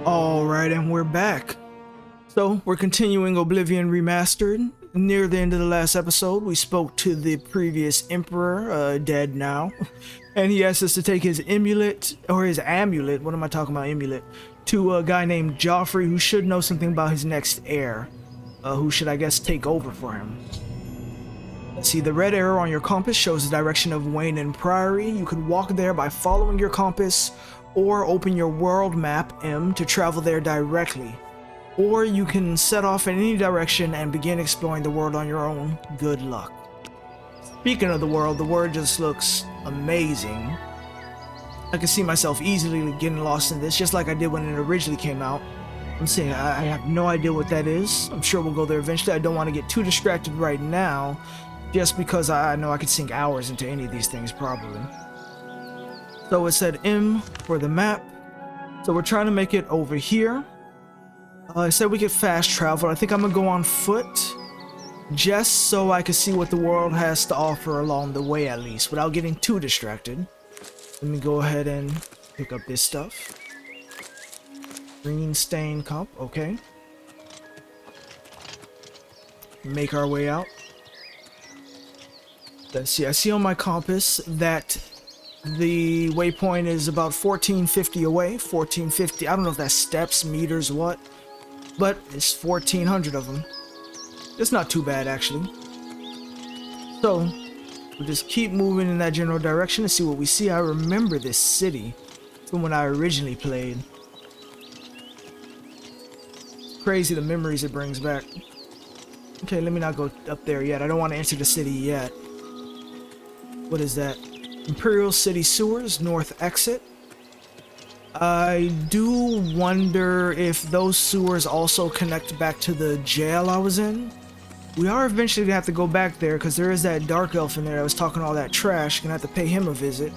Alright, and we're back. So, we're continuing Oblivion Remastered. Near the end of the last episode, we spoke to the previous Emperor, dead now, and he asked us to take his amulet, what am I talking about, amulet, to a guy named Joffrey, who should know something about his next heir, who should, I guess, take over for him. Let's see, the red arrow on your compass shows the direction of Wayne and Priory. You could walk there by following your compass, or open your world map, M, to travel there directly. Or you can set off in any direction and begin exploring the world on your own. Good luck. Speaking of the world just looks amazing. I can see myself easily getting lost in this, just like I did when it originally came out. I'm saying I have no idea what that is. I'm sure we'll go there eventually. I don't want to get too distracted right now, just because I know I could sink hours into any of these things probably. So it said M for the map. So we're trying to make it over here. It said we could fast travel. I think I'm gonna go on foot, just so I can see what the world has to offer along the way, at least, without getting too distracted. Let me go ahead and pick up this stuff. Green stain cup, okay. Make our way out. Let's see, I see on my compass that the waypoint is about 1450 away. 1450, I don't know if that's steps, meters, what. But it's 1400 of them. It's not too bad, actually. So, we'll just keep moving in that general direction and see what we see. I remember this city from when I originally played. Crazy the memories it brings back. Okay, let me not go up there yet. I don't want to enter the city yet. What is that? Imperial City Sewers, north exit. I do wonder if those sewers also connect back to the jail I was in. We are eventually gonna have to go back there because there is that dark elf in there that was talking all that trash. Gonna have to pay him a visit.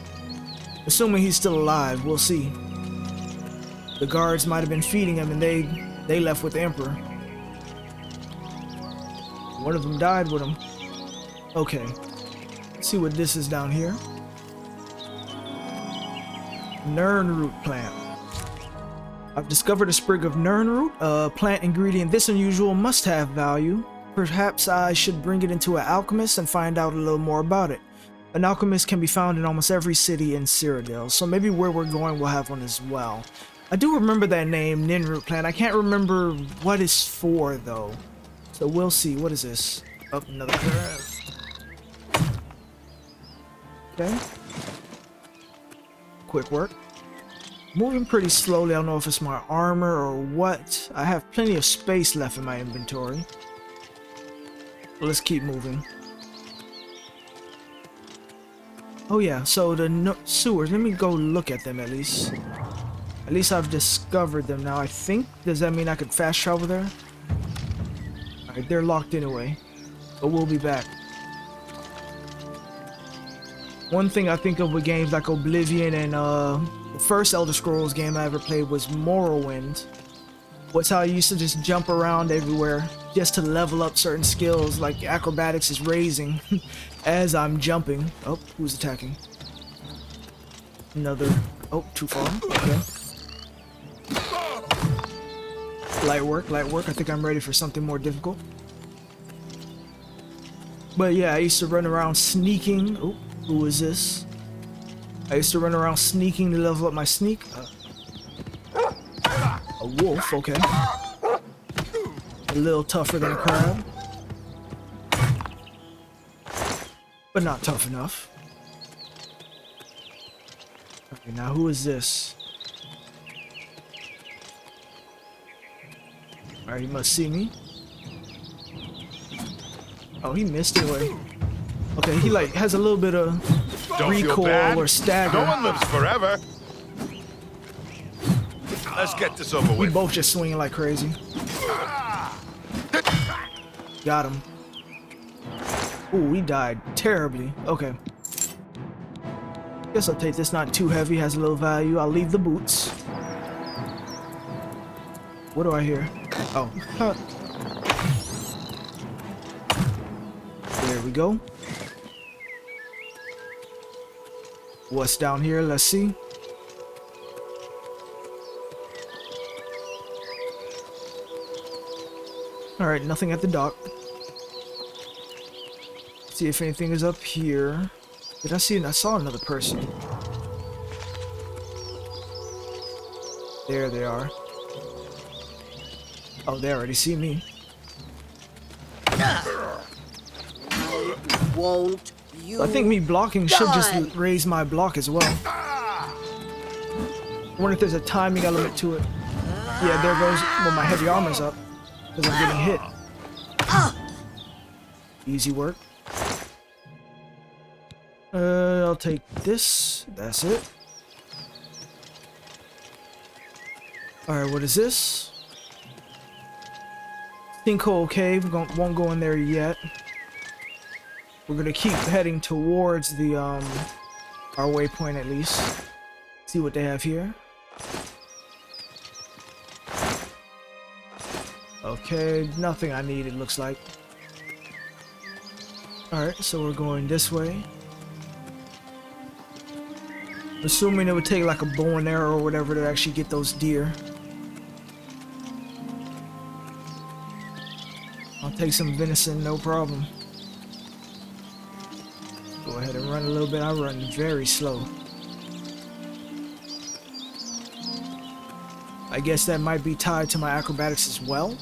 Assuming he's still alive, we'll see. The guards might have been feeding him and they left with the Emperor. One of them died with him. Okay. Let's see what this is down here. Nernroot plant. I've discovered a sprig of nernroot, a plant ingredient this unusual must have value. Perhaps I should bring it into an alchemist and find out a little more about it. An alchemist can be found in almost every city in Cyrodiil, so maybe where we're going will have one as well. I do remember that name, nernroot plant. I can't remember what it's for though. So we'll see. What is this? Oh, another crab. Okay. Quick work. Moving pretty slowly. I don't know if it's my armor or what. I have plenty of space left in my inventory. Let's keep moving. Oh yeah, so the sewers. Let me go look at them at least. At least I've discovered them now, I think. Does that mean I could fast travel there? Alright, they're locked anyway. But we'll be back. One thing I think of with games like Oblivion and the first Elder Scrolls game I ever played was Morrowind. What's how I used to just jump around everywhere just to level up certain skills, like acrobatics is raising as I'm jumping. Oh, who's attacking? Another. Oh, too far. Okay. Light work, light work. I think I'm ready for something more difficult. But yeah, I used to run around sneaking. Oh. Who is this? I used to run around sneaking to level up my sneak. A wolf, okay. A little tougher than a crab. But not tough enough. Okay, now who is this? Alright, he must see me. Oh, he missed anyway. Okay, he like has a little bit of recoil or stagger. No one lives forever. Let's get this over with. We both just swinging like crazy. Got him. Ooh, we died terribly. Okay. Guess I'll take this. Not too heavy. Has a little value. I'll leave the boots. What do I hear? Oh. There we go. What's down here? Let's see. Alright, nothing at the dock. See if anything is up here. Did I see? I saw another person. There they are. Oh, they already see me. Won't you? I think me blocking should just raise my block as well. I wonder if there's a timing element to it. Yeah, there goes. Well, my heavy armor's up because I'm getting hit. Easy work. I'll take this. That's it. Alright, what is this? Sinkhole cave. Won't go in there yet. We're gonna keep heading towards the our waypoint at least. See what they have here. Okay, nothing I need, it looks like. Alright, so we're going this way. Assuming it would take like a bow and arrow or whatever to actually get those deer. I'll take some venison, no problem. Go ahead and run a little bit. I run very slow. I guess that might be tied to my acrobatics as well.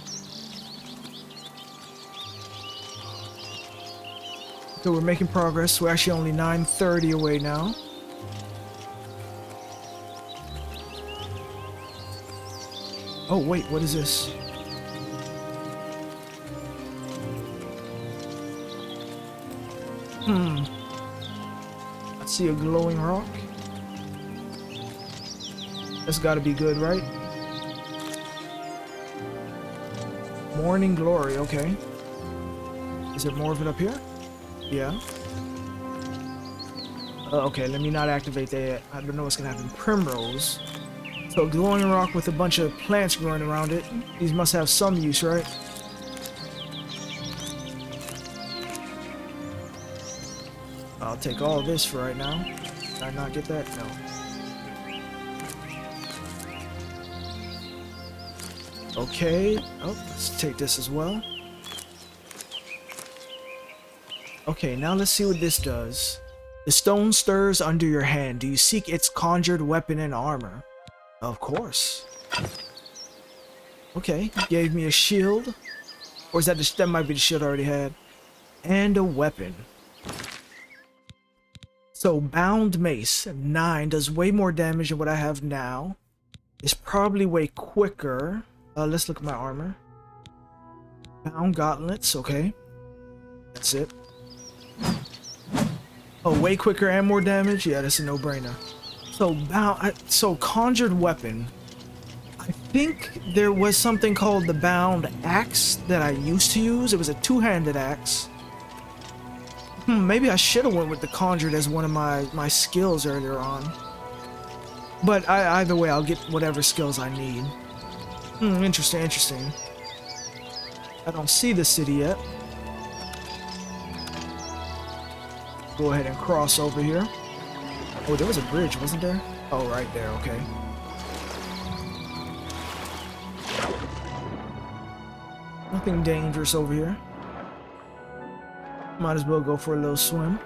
So we're making progress. We're actually only 9:30 away now. Oh wait, what is this? I see a glowing rock. That's gotta be good, right? Morning glory, okay. Is there more of it up here? Yeah. Okay, let me not activate that yet. I don't know what's gonna happen. Primrose. So, glowing rock with a bunch of plants growing around it. These must have some use, right? I'll take all of this for right now. Did I not get that? No. Okay. Oh, let's take this as well. Okay, now let's see what this does. The stone stirs under your hand. Do you seek its conjured weapon and armor? Of course. Okay, gave me a shield. Or is that that might be the shield I already had. And a weapon. So, bound mace, 9, does way more damage than what I have now. It's probably way quicker. Let's look at my armor. Bound gauntlets, okay. That's it. Oh, way quicker and more damage? Yeah, that's a no-brainer. So, conjured weapon. I think there was something called the bound axe that I used to use. It was a two-handed axe. Maybe I should have went with the conjured as one of my skills earlier on. But either way, I'll get whatever skills I need. Interesting. I don't see the city yet. Go ahead and cross over here. Oh, there was a bridge, wasn't there? Oh, right there, okay. Nothing dangerous over here. Might as well go for a little swim.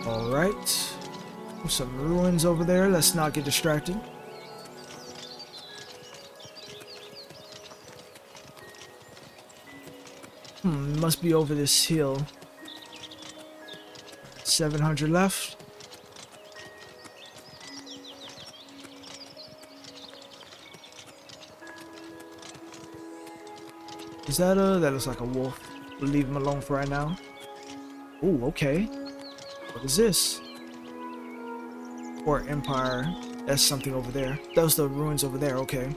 Alright. Some ruins over there. Let's not get distracted. Must be over this hill. 700 left. Is that that looks like a wolf. We'll leave him alone for right now. Ooh, okay. What is this? Or Empire. That's something over there. Those are the ruins over there, okay.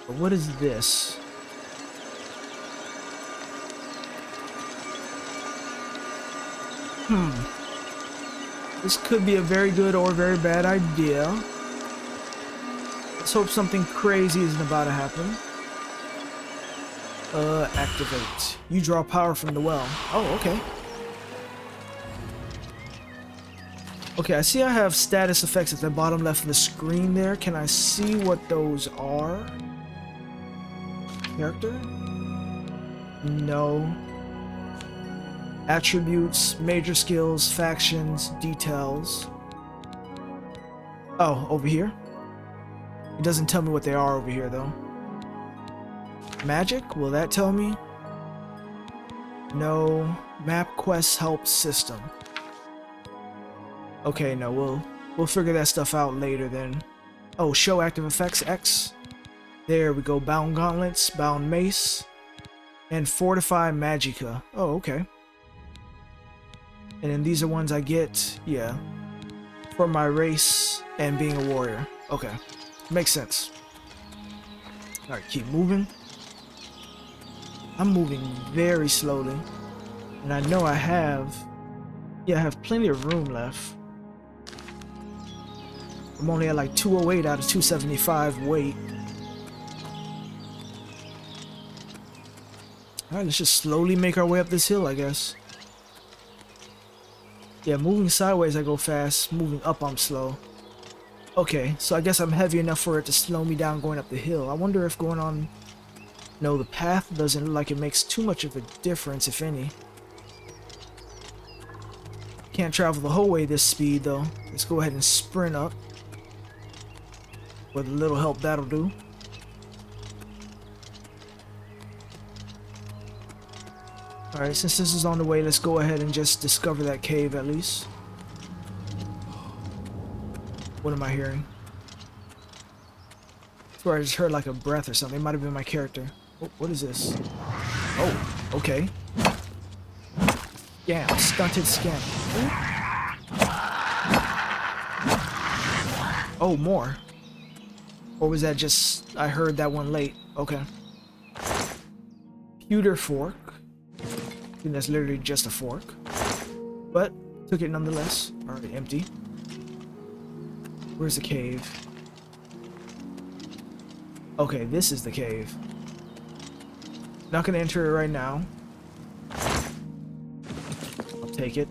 But what is this? This could be a very good or very bad idea. Let's hope something crazy isn't about to happen. Activate. You draw power from the well. Oh, okay. Okay, I see I have status effects at the bottom left of the screen there. Can I see what those are? Character? No. Attributes, major skills, factions, details. Oh, over here? It doesn't tell me what they are over here though. Magic? Will that tell me? No. Map quest help system. Okay, no, we'll figure that stuff out later then. Oh, show active effects X. There we go. Bound gauntlets, bound mace, and fortify magica. Oh, okay. And then these are ones I get, yeah, for my race and being a warrior. Okay, makes sense. All right, keep moving. I'm moving very slowly, and I know I have plenty of room left. I'm only at like 208 out of 275 weight. Alright, let's just slowly make our way up this hill, I guess. Yeah, moving sideways I go fast, moving up I'm slow. Okay, so I guess I'm heavy enough for it to slow me down going up the hill. I wonder if going on... No, the path doesn't look like it makes too much of a difference, if any. Can't travel the whole way this speed, though. Let's go ahead and sprint up. With a little help, that'll do. Alright, since this is on the way, let's go ahead and just discover that cave at least. What am I hearing? I swear I just heard like a breath or something. It might have been my character. Oh, what is this? Oh, okay. Yeah, stunted scamp. Oh, more. Or was that just... I heard that one late. Okay. Pewter fork. I think that's literally just a fork. But, took it nonetheless. Already empty. Where's the cave? Okay, this is the cave. Not gonna enter it right now. I'll take it.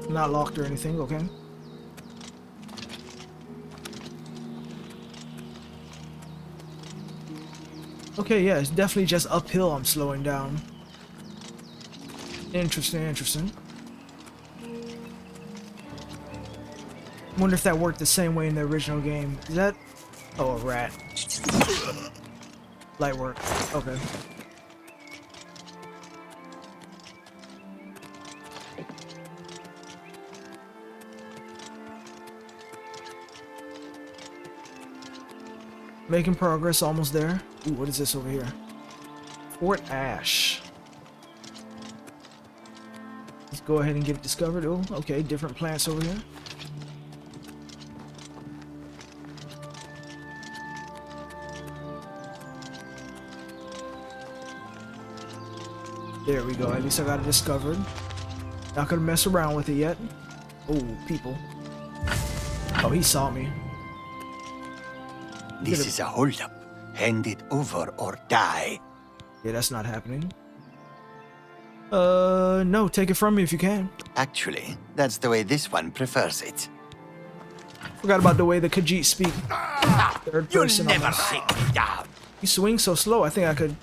Not locked or anything, okay? Okay, yeah, it's definitely just uphill I'm slowing down. Interesting, interesting. Wonder if that worked the same way in the original game. Is that... Oh, a rat. Light work. Okay. Making progress, almost there. Ooh, what is this over here? Fort Ash. Let's go ahead and get it discovered. Oh, okay, different plants over here. There we go, at least I got it discovered. Not gonna mess around with it yet. Oh, people. Oh, he saw me. This is a holdup. Hand it over or die. Yeah, that's not happening. No, take it from me if you can. Actually, that's the way this one prefers it. Forgot about the way the Khajiit speak. Third person You'll never almost. take me down. You swing so slow, I think I could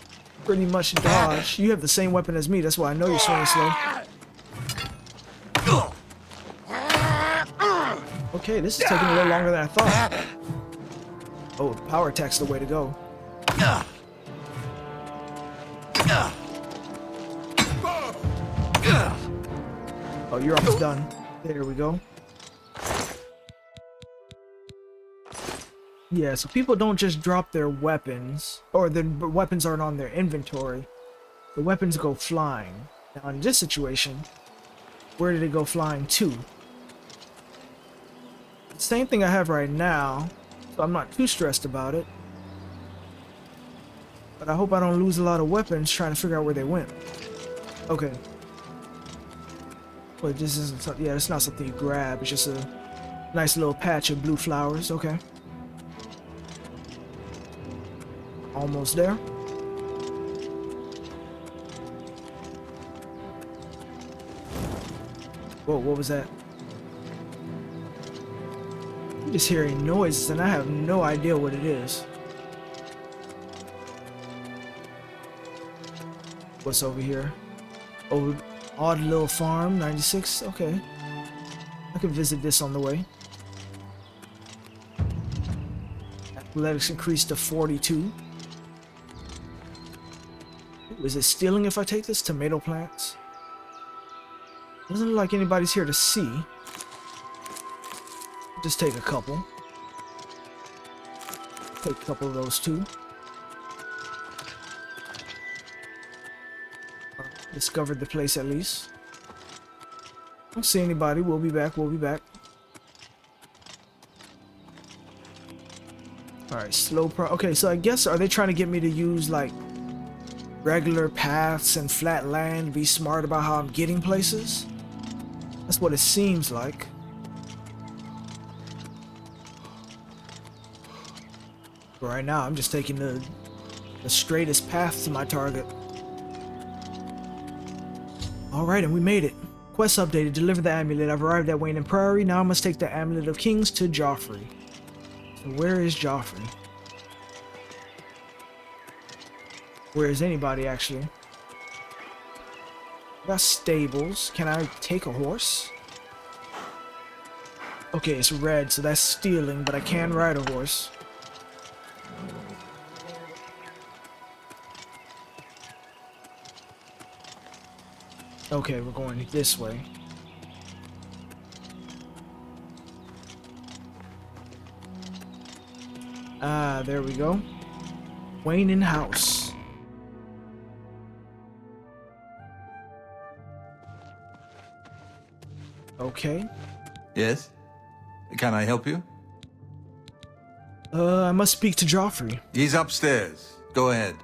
pretty much dodge. You have the same weapon as me, that's why I know you're swinging slow. Okay, this is taking a little longer than I thought. Oh, power attack's the way to go. Oh, you're almost done. There we go. Yeah, so people don't just drop their weapons, or the weapons aren't on their inventory. The weapons go flying. Now in this situation, where did it go flying to? Same thing I have right now, so I'm not too stressed about it. But I hope I don't lose a lot of weapons trying to figure out where they went. Okay. Wait, this isn't something, yeah, it's not something you grab, it's just a nice little patch of blue flowers, okay. Almost there. Whoa, what was that? I'm just hearing noises and I have no idea what it is. What's over here? Oh, odd little farm, 96. Okay. I can visit this on the way. Athletics increased to 42. Ooh, is it stealing if I take this? Tomato plants? Doesn't look like anybody's here to see. Just take a couple. Take a couple of those too. Discovered the place at least. Don't see anybody. We'll be back. We'll be back. Alright, slow pro. Okay, so I guess are they trying to get me to use like regular paths and flat land, be smart about how I'm getting places? That's what it seems like. But right now, I'm just taking the straightest path to my target. Alright, and we made it. Quest updated. Deliver the amulet. I've arrived at Wayne and Prairie. Now I must take the Amulet of Kings to Joffrey. So where is Joffrey? Where is anybody, actually? Got stables. Can I take a horse? Okay, it's red, so that's stealing, but I can ride a horse. Okay, we're going this way. Ah, there we go. Wayne House. Okay. Yes? Can I help you? I must speak to Joffrey. He's upstairs. Go ahead.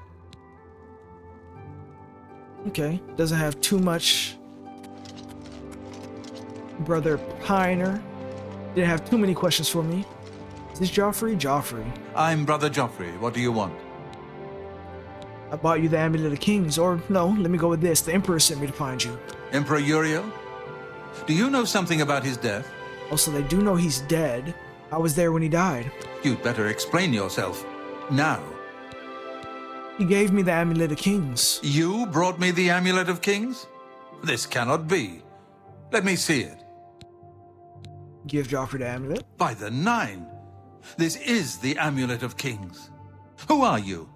Okay, doesn't have too much. Brother Piner didn't have too many questions for me. Is this Joffrey? Joffrey. I'm Brother Joffrey. What do you want? I bought you the Amulet of Kings, or no, let me go with this. The Emperor sent me to find you. Emperor Uriel? Do you know something about his death? Also, they do know he's dead. I was there when he died. You'd better explain yourself. Now. He gave me the Amulet of Kings. You brought me the Amulet of Kings? This cannot be. Let me see it. Give Joffrey the amulet. By the Nine! This is the Amulet of Kings. Who are you?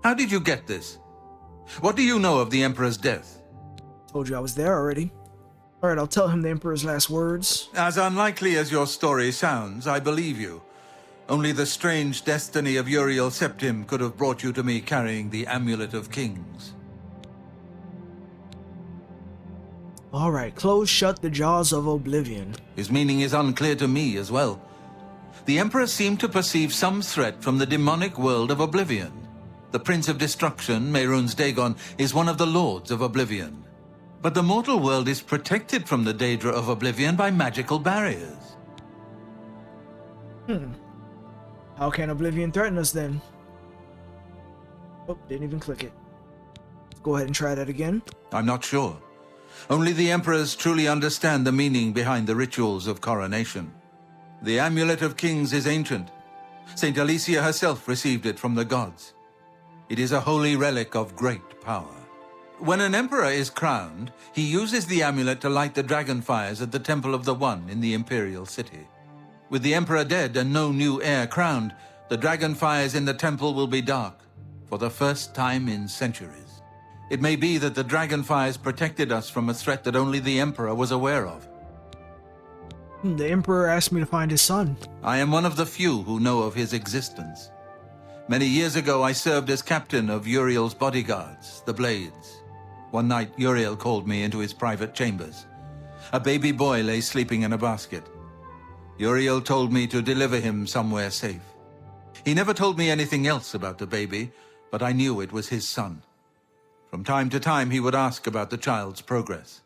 How did you get this? What do you know of the Emperor's death? Told you I was there already. Alright, I'll tell him the Emperor's last words. As unlikely as your story sounds, I believe you. Only the strange destiny of Uriel Septim could have brought you to me carrying the Amulet of Kings. Alright, close shut the jaws of Oblivion. His meaning is unclear to me as well. The Emperor seemed to perceive some threat from the demonic world of Oblivion. The Prince of Destruction, Mehrunes Dagon, is one of the Lords of Oblivion. But the mortal world is protected from the Daedra of Oblivion by magical barriers. How can Oblivion threaten us then? Oh, didn't even click it. Let's go ahead and try that again. I'm not sure. Only the Emperors truly understand the meaning behind the rituals of coronation. The Amulet of Kings is ancient. Saint Alicia herself received it from the gods. It is a holy relic of great power. When an emperor is crowned, he uses the amulet to light the dragon fires at the Temple of the One in the Imperial City. With the emperor dead and no new heir crowned, the dragon fires in the temple will be dark, for the first time in centuries. It may be that the dragon fires protected us from a threat that only the emperor was aware of. The Emperor asked me to find his son. I am one of the few who know of his existence. Many years ago, I served as captain of Uriel's bodyguards, the Blades. One night, Uriel called me into his private chambers. A baby boy lay sleeping in a basket. Uriel told me to deliver him somewhere safe. He never told me anything else about the baby, but I knew it was his son. From time to time, he would ask about the child's progress.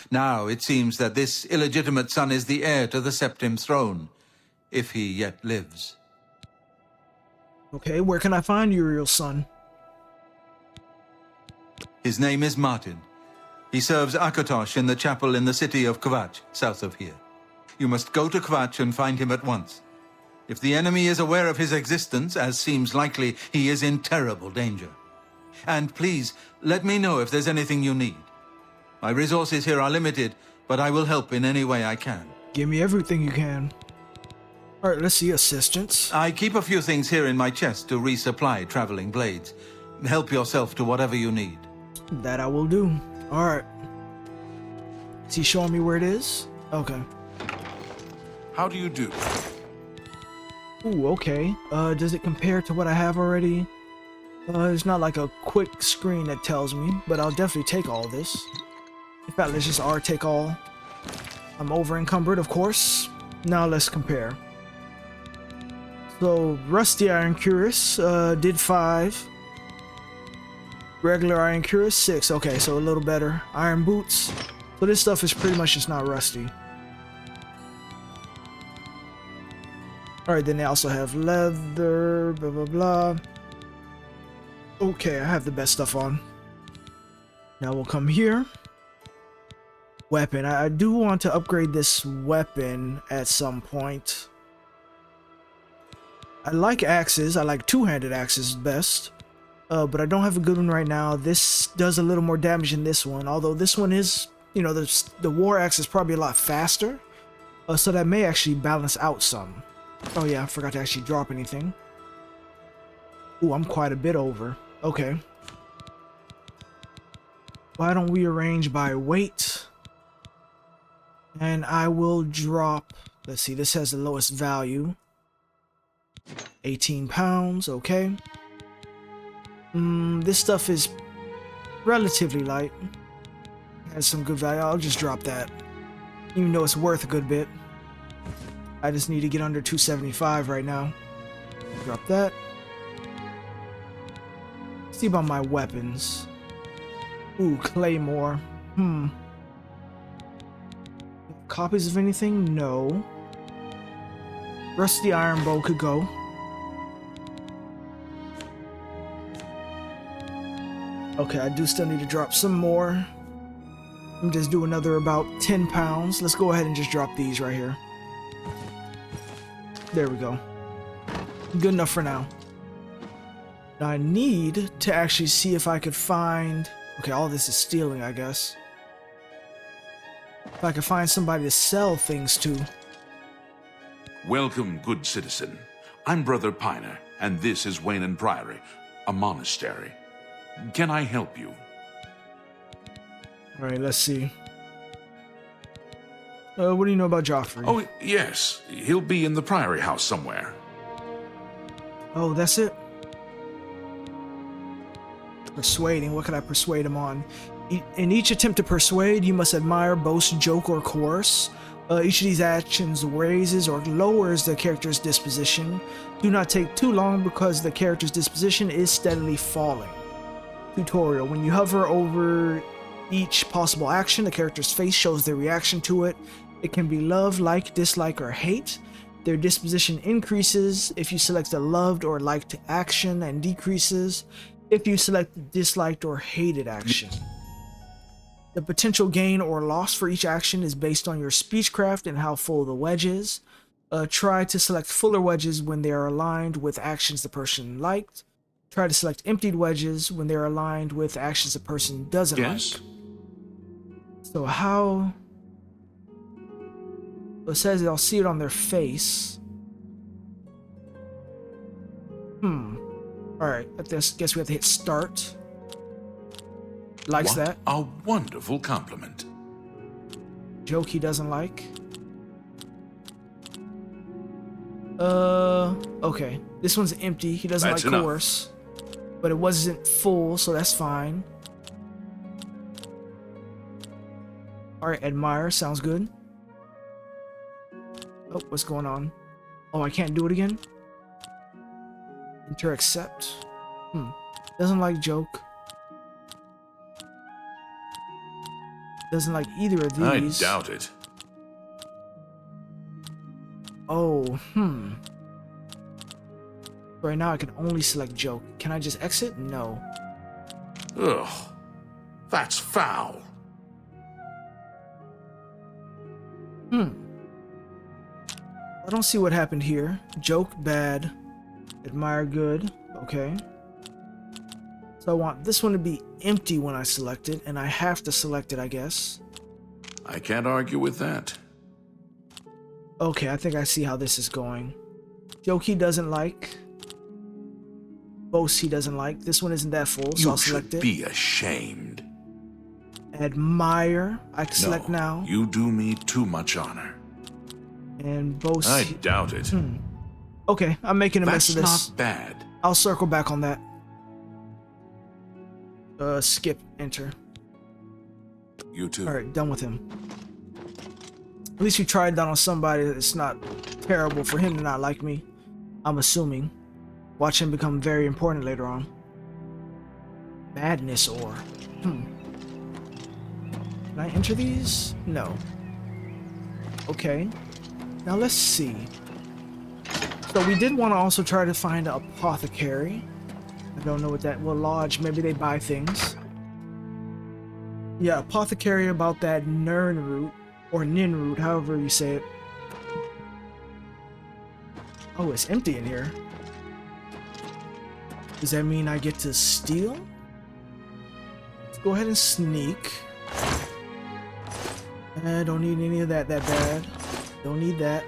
Now, it seems that this illegitimate son is the heir to the Septim throne, if he yet lives. Okay, where can I find Uriel's son? His name is Martin. He serves Akatosh in the chapel in the city of Kvatch, south of here. You must go to Kvatch and find him at once. If the enemy is aware of his existence, as seems likely, he is in terrible danger. And please, let me know if there's anything you need. My resources here are limited, but I will help in any way I can. Give me everything you can. Alright, let's see assistance. I keep a few things here in my chest to resupply traveling blades. Help yourself to whatever you need. That I will do. Alright. Is he showing me where it is? Okay. How do you do? Ooh, okay. Does it compare to what I have already? It's not like a quick screen that tells me, but I'll definitely take all this. In fact, let's just R take all. I'm over encumbered, of course. Now let's compare. So, Rusty Iron Cuirass did 5. Regular Iron Cuirass, 6. Okay, so a little better. Iron Boots. So this stuff is pretty much just not rusty. Alright, then they also have leather, blah blah blah. Okay, I have the best stuff on. Now we'll come here. Weapon. I do want to upgrade this weapon at some point. I like axes. I like two-handed axes best. But I don't have a good one right now. This does a little more damage than this one. Although this one is, you know, the war axe is probably a lot faster. So that may actually balance out some. Oh yeah, I forgot to actually drop anything. Ooh, I'm quite a bit over. Okay. Why don't we arrange by weight? And I will drop... Let's see, this has the lowest value. 18 pounds, okay. This stuff is relatively light. Has some good value. I'll just drop that. Even though it's worth a good bit. I just need to get under 275 right now. Drop that. See about my weapons. Ooh, Claymore. Copies of anything? No. Rusty Iron Bow could go. Okay, I do still need to drop some more. Let me just do another about 10 pounds. Let's go ahead and just drop these right here. There we go. Good enough for now. Now I need to actually see if I could find... Okay, all this is stealing, I guess. If I could find somebody to sell things to. Welcome, good citizen. I'm Brother Piner, and this is Wayne Priory, a monastery. Can I help you? Alright, let's see. What do you know about Joffrey? Oh, yes. He'll be in the Priory house somewhere. Oh, that's it? Persuading. What could I persuade him on? In each attempt to persuade, you must admire, boast, joke, or coerce. Each of these actions raises or lowers the character's disposition. Do not take too long because the character's disposition is steadily falling. Tutorial. When you hover over each possible action, the character's face shows their reaction to it. It can be love, like, dislike, or hate. Their disposition increases if you select a loved or liked action, and decreases if you select the disliked or hated action. The potential gain or loss for each action is based on your speechcraft and how full the wedge is. Try to select fuller wedges when they are aligned with actions the person liked. Try to select emptied wedges when they are aligned with actions the person doesn't like. So how... It says I'll see it on their face. Alright, I guess we have to hit start. Likes What that. a wonderful compliment. Joke he doesn't like. Okay. This one's empty. He doesn't That's like enough. coerce. But it wasn't full, so that's fine. Alright, admire. Sounds good. Oh, what's going on? Oh, I can't do it again? Enter accept. Doesn't like joke. Doesn't like either of these. I doubt it. Oh, Right now I can only select joke. Can I just exit? No. Ugh. That's foul. I don't see what happened here. Joke, bad. Admire, good. Okay. So I want this one to be empty when I select it, and I have to select it, I guess. I can't argue with that. Okay, I think I see how this is going. Joke he doesn't like. Boast he doesn't like. This one isn't that full, so I'll select it. You should be ashamed. Admire. I can select now. You do me too much honor. And boast. I doubt it. Okay, I'm making a mess of this. That's not bad. I'll circle back on that. Skip, enter. You too. Alright, done with him. At least we tried that on somebody that's not terrible for him to not like me. I'm assuming. Watch him become very important later on. Madness ore. Can I enter these? No. Okay. Now let's see. So we did want to also try to find an apothecary. I don't know what that will lodge. Maybe they buy things. Yeah, apothecary about that Nern root. Or Nin root, however you say it. Oh, it's empty in here. Does that mean I get to steal? Let's go ahead and sneak. I don't need any of that bad. Don't need that.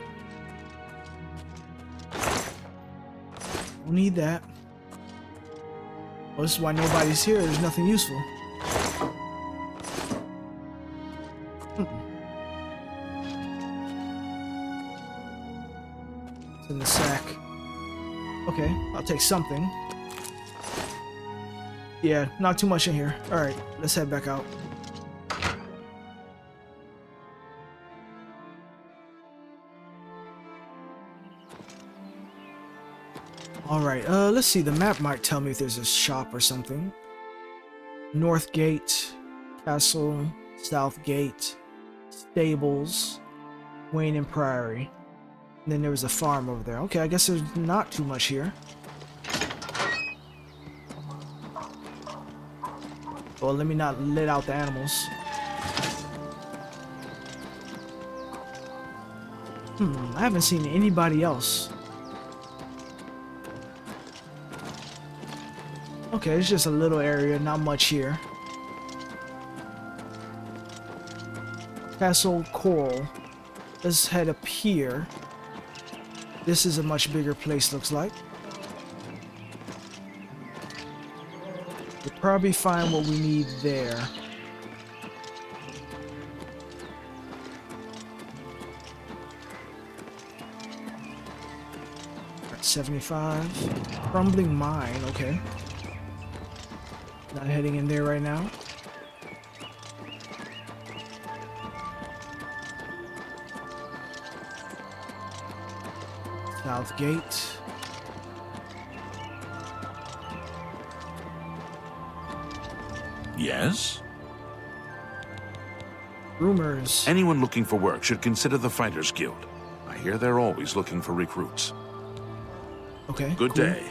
Don't need that. Well, this is why nobody's here. There's nothing useful. It's in the sack. Okay, I'll take something. Yeah, not too much in here. Alright, let's head back out. Alright, let's see. The map might tell me if there's a shop or something. North Gate, Castle, South Gate, Stables, Wayne and Priory. And then there was a farm over there. Okay, I guess there's not too much here. Well, let me not let out the animals. I haven't seen anybody else. Okay, it's just a little area, not much here. Castle Coral. Let's head up here. This is a much bigger place, looks like. We'll probably find what we need there. At 75. Crumbling mine, okay. Not heading in there right now. South Gate. Yes? Rumors. Anyone looking for work should consider the Fighters Guild. I hear they're always looking for recruits. Okay. Good cool. day.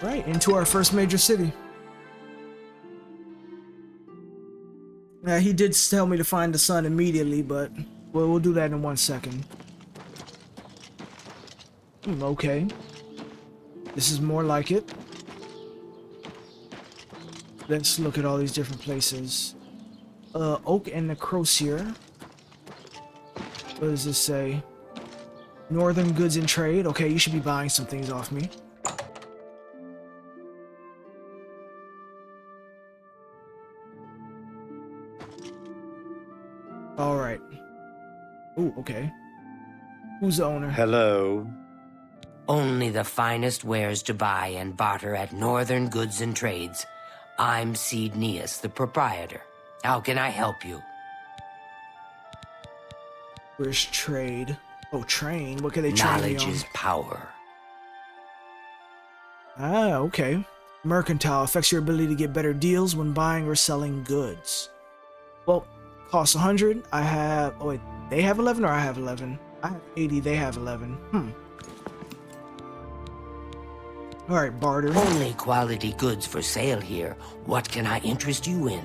Right, into our first major city. Yeah, he did tell me to find the sun immediately, but we'll do that in 1 second. Okay. This is more like it. Let's look at all these different places. Oak and the Crosier. What does this say? Northern goods and trade. Okay, you should be buying some things off me. Alright. Ooh, okay. Who's the owner? Hello. Only the finest wares to buy and barter at Northern Goods and Trades. I'm Cednius, the proprietor. How can I help you? Where's trade? Oh, train. What can they train me on? Knowledge is power. Ah, okay. Mercantile affects your ability to get better deals when buying or selling goods. Well, costs 100. I have... Oh, wait. They have 11 or I have 11? I have 80. They have 11. Alright, barter. Only quality goods for sale here. What can I interest you in?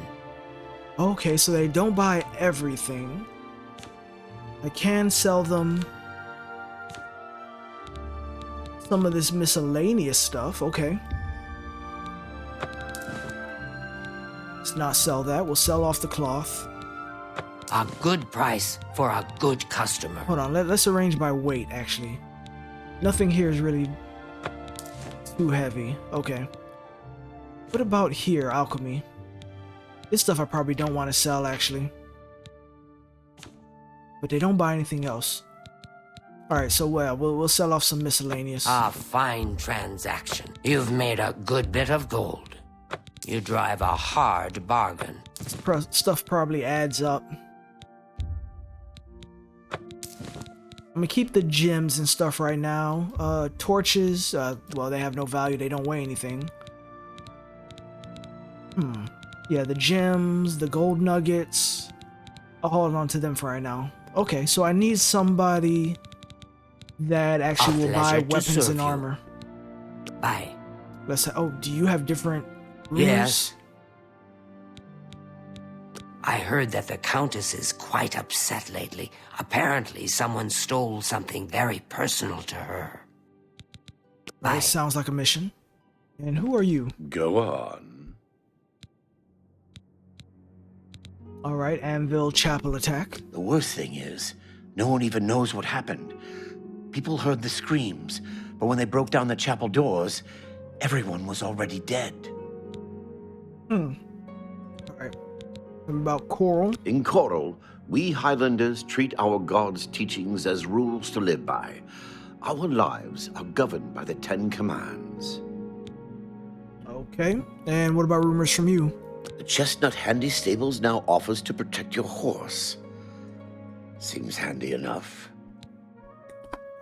Okay, so they don't buy everything. I can sell them some of this miscellaneous stuff. Okay. Let's not sell that. We'll sell off the cloth. A good price for a good customer. Hold on, let's arrange by weight, actually. Nothing here is really too heavy. Okay. What about here, alchemy? This stuff I probably don't want to sell, actually. But they don't buy anything else. Alright, so we'll sell off some miscellaneous. A fine transaction. You've made a good bit of gold. You drive a hard bargain. Stuff probably adds up. I'm gonna keep the gems and stuff right now. Torches, well, they have no value. They don't weigh anything. Yeah, the gems, the gold nuggets. I'll hold on to them for right now. Okay, so I need somebody that actually will buy weapons and armor. Bye. Let's say, oh, do you have different rooms? Yes. I heard that the Countess is quite upset lately. Apparently, someone stole something very personal to her. Bye. That sounds like a mission. And who are you? Go on. Alright, Anvil Chapel attack. The worst thing is, no one even knows what happened. People heard the screams, but when they broke down the chapel doors, everyone was already dead. Alright. What about Coral? In Coral, we Highlanders treat our gods' teachings as rules to live by. Our lives are governed by the 10 Commands. Okay. And what about rumors from you? The Chestnut Handy Stables now offers to protect your horse. Seems handy enough.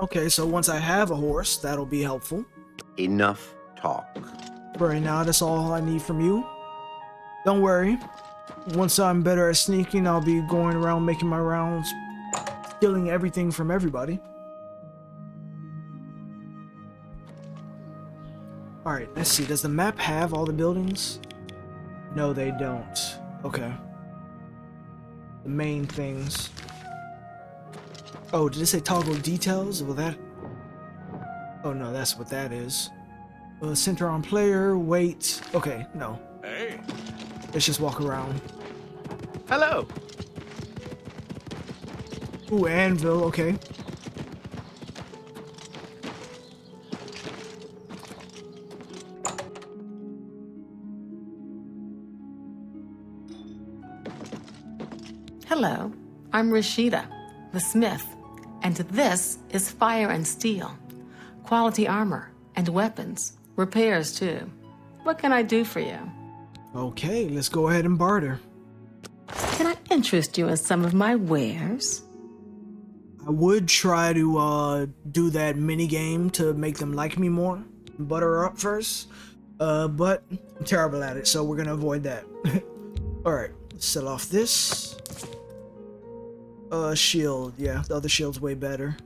Okay, so once I have a horse, that'll be helpful. Enough talk. For right now, that's all I need from you. Don't worry. Once I'm better at sneaking, I'll be going around making my rounds, stealing everything from everybody. Alright, let's see. Does the map have all the buildings? No, they don't. Okay. The main things. Oh, did it say toggle details? Well, that... Oh, no, that's what that is. Center on player, wait. Okay, no. Hey. Let's just walk around. Hello. Ooh, anvil, okay. Hello, I'm Rashida, the smith, and this is Fire and Steel. Quality armor and weapons, repairs too. What can I do for you? Okay, let's go ahead and barter. Can I interest you in some of my wares? I would try to do that mini game to make them like me more. Butter her up first. But I'm terrible at it, so we're gonna avoid that. Alright, sell off this. Shield, yeah, the other shield's way better.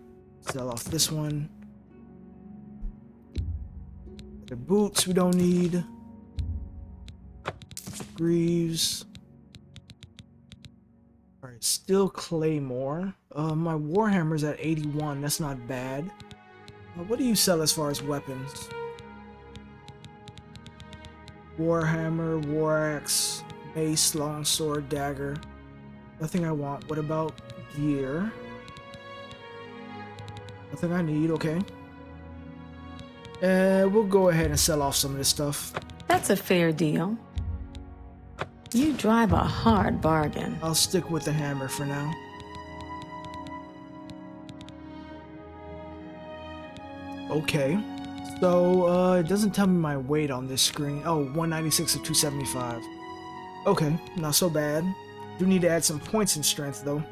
Sell off this one. The boots we don't need. Greaves. Alright, still Claymore. My Warhammer's at 81, that's not bad. What do you sell as far as weapons? Warhammer, War Axe, Mace, Longsword, Dagger. Nothing I want. What about gear? Nothing I need, okay. We'll go ahead and sell off some of this stuff. That's a fair deal. You drive a hard bargain. I'll stick with the hammer for now. Okay. So, it doesn't tell me my weight on this screen. Oh, 196 of 275. Okay, not so bad. Do need to add some points in strength, though.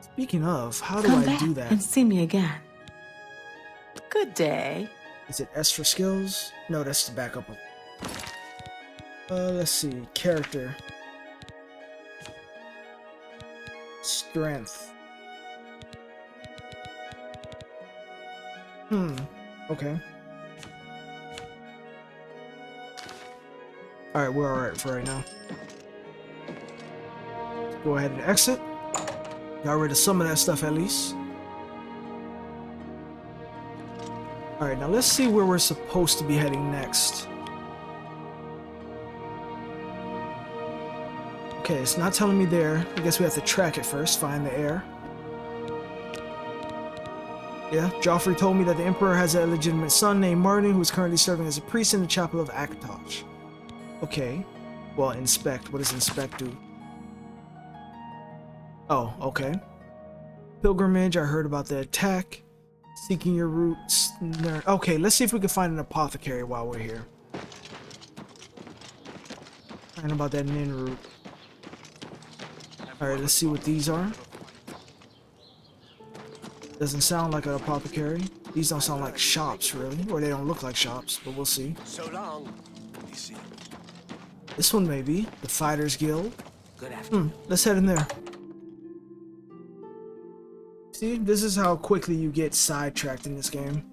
Speaking of, how do Come I back do that? and see me again. Good day. Is it S for skills? No, that's the backup. Let's see. Character. Strength. Okay. Alright, we're alright for right now. Let's go ahead and exit. Got rid of some of that stuff at least. Alright, now let's see where we're supposed to be heading next. Okay, it's not telling me there. I guess we have to track it first, find the heir. Yeah, Joffrey told me that the Emperor has a illegitimate son named Martin who is currently serving as a priest in the Chapel of Akatosh. Okay. Well, inspect. What does inspect do? Oh, okay. Pilgrimage, I heard about the attack. Seeking your roots. Okay, let's see if we can find an apothecary while we're here. Learn about that Nin root. Alright, let's see what these are. Doesn't sound like an apothecary. These don't sound like shops, really. Or they don't look like shops, but we'll see. So long. This one may be. The Fighters Guild. Good afternoon. Let's head in there. See, this is how quickly you get sidetracked in this game.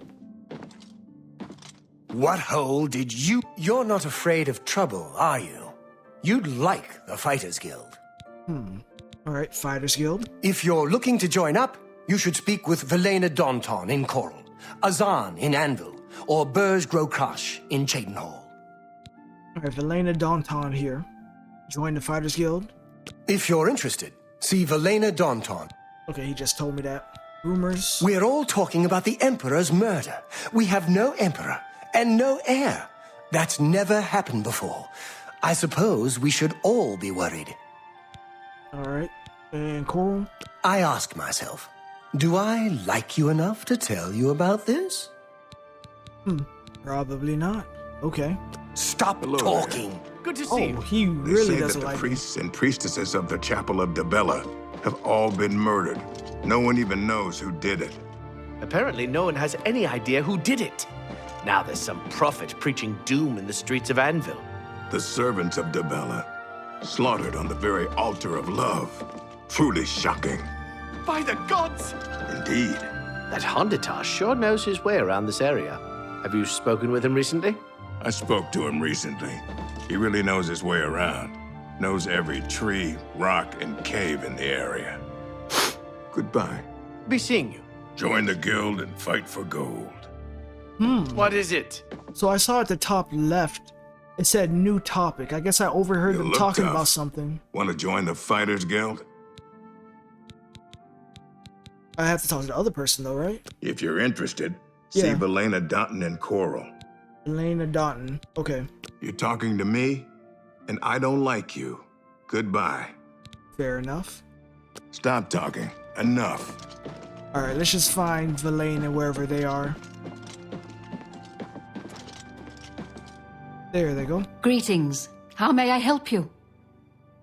What hole did you... You're not afraid of trouble, are you? You'd like the Fighters Guild. Alright, Fighters Guild. If you're looking to join up, you should speak with Velena Daunton in Coral, Azan in Anvil, or Burj Grokash in Cheydinhal. Alright, Velena Daunton here. Join the Fighters Guild. If you're interested, see Velena Daunton. Okay, he just told me that. Rumors. We're all talking about the Emperor's murder. We have no Emperor and no heir. That's never happened before. I suppose we should all be worried. Alright. And Coral? I ask myself, do I like you enough to tell you about this? Probably not. Okay. Stop Hello talking. there. Good to see Oh, you. he They really say that doesn't the like me. priests and priestesses of the Chapel of Debella have all been murdered. No one even knows who did it. Apparently, no one has any idea who did it. Now there's some prophet preaching doom in the streets of Anvil. The servants of Debella, slaughtered on the very altar of love. Truly shocking. By the gods! Indeed. That Honditar sure knows his way around this area. Have you spoken with him recently? I spoke to him recently. He really knows his way around. Knows every tree, rock, and cave in the area. Goodbye. Be seeing you. Join the guild and fight for gold. What is it? So I saw at the top left, it said new topic. I guess I overheard You them look talking tough. about something. Want to join the Fighters Guild? I have to talk to the other person though, right? If you're interested, see Yeah. Velena Daunton and Coral. Elena Daunton. Okay, You're talking to me, and I don't like you. Goodbye. fair enough. Stop talking. Enough. Alright, let's just find Velena wherever they are. There they go. Greetings. How may I help you?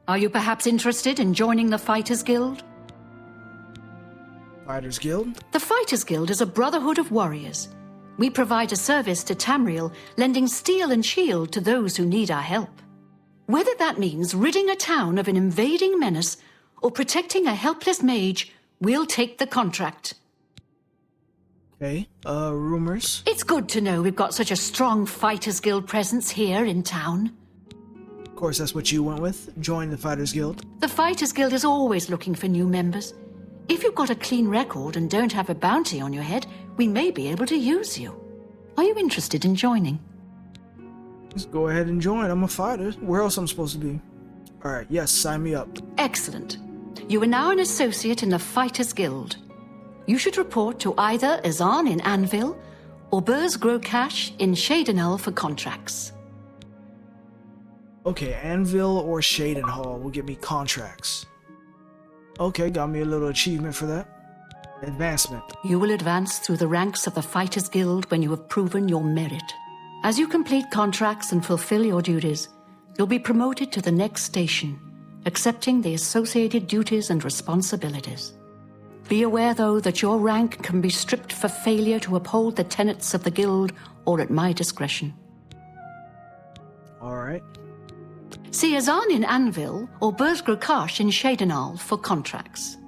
Are you perhaps interested in joining the Fighters Guild? Fighters Guild. The Fighters Guild is a brotherhood of warriors. We provide a service to Tamriel, lending steel and shield to those who need our help. Whether that means ridding a town of an invading menace or protecting a helpless mage, we'll take the contract. Okay, rumors. It's good to know we've got such a strong Fighters Guild presence here in town. Of course, that's what you went with. Join the Fighters Guild. The Fighters Guild is always looking for new members. If you've got a clean record and don't have a bounty on your head, we may be able to use you. Are you interested in joining? Just go ahead and join. I'm a fighter. Where else am I supposed to be? Alright, yes, sign me up. Excellent. You are now an associate in the Fighters Guild. You should report to either Azan in Anvil or Burz Grokash in Cheydinhal for contracts. Okay, Anvil or Cheydinhal will get me contracts. Okay, got me a little achievement for that. Advancement. You will advance through the ranks of the Fighters Guild when you have proven your merit. As you complete contracts and fulfill your duties, you'll be promoted to the next station, accepting the associated duties and responsibilities. Be aware, though, that your rank can be stripped for failure to uphold the tenets of the Guild or at my discretion. Alright. See Azan in Anvil or Burz Grokash in Cheydinhal for contracts.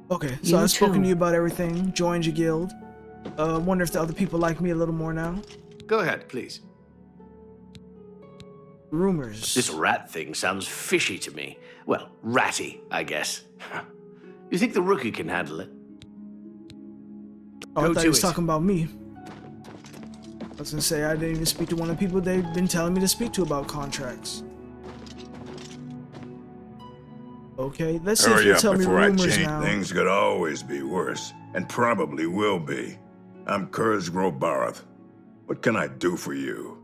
Okay, so You I've spoken too. to you about everything. Joined your guild. Wonder if the other people like me a little more now. Go ahead, please. Rumors. This rat thing sounds fishy to me. Well, ratty, I guess. You think the rookie can handle it? Oh, I Go thought to he was it. talking about me. I was gonna say I didn't even speak to one of the people they've been telling me to speak to about contracts. Okay, let's see if Hurry you up tell me before I rumors change. now. Things could always be worse, and probably will be. I'm Kurz Grobarth. What can I do for you?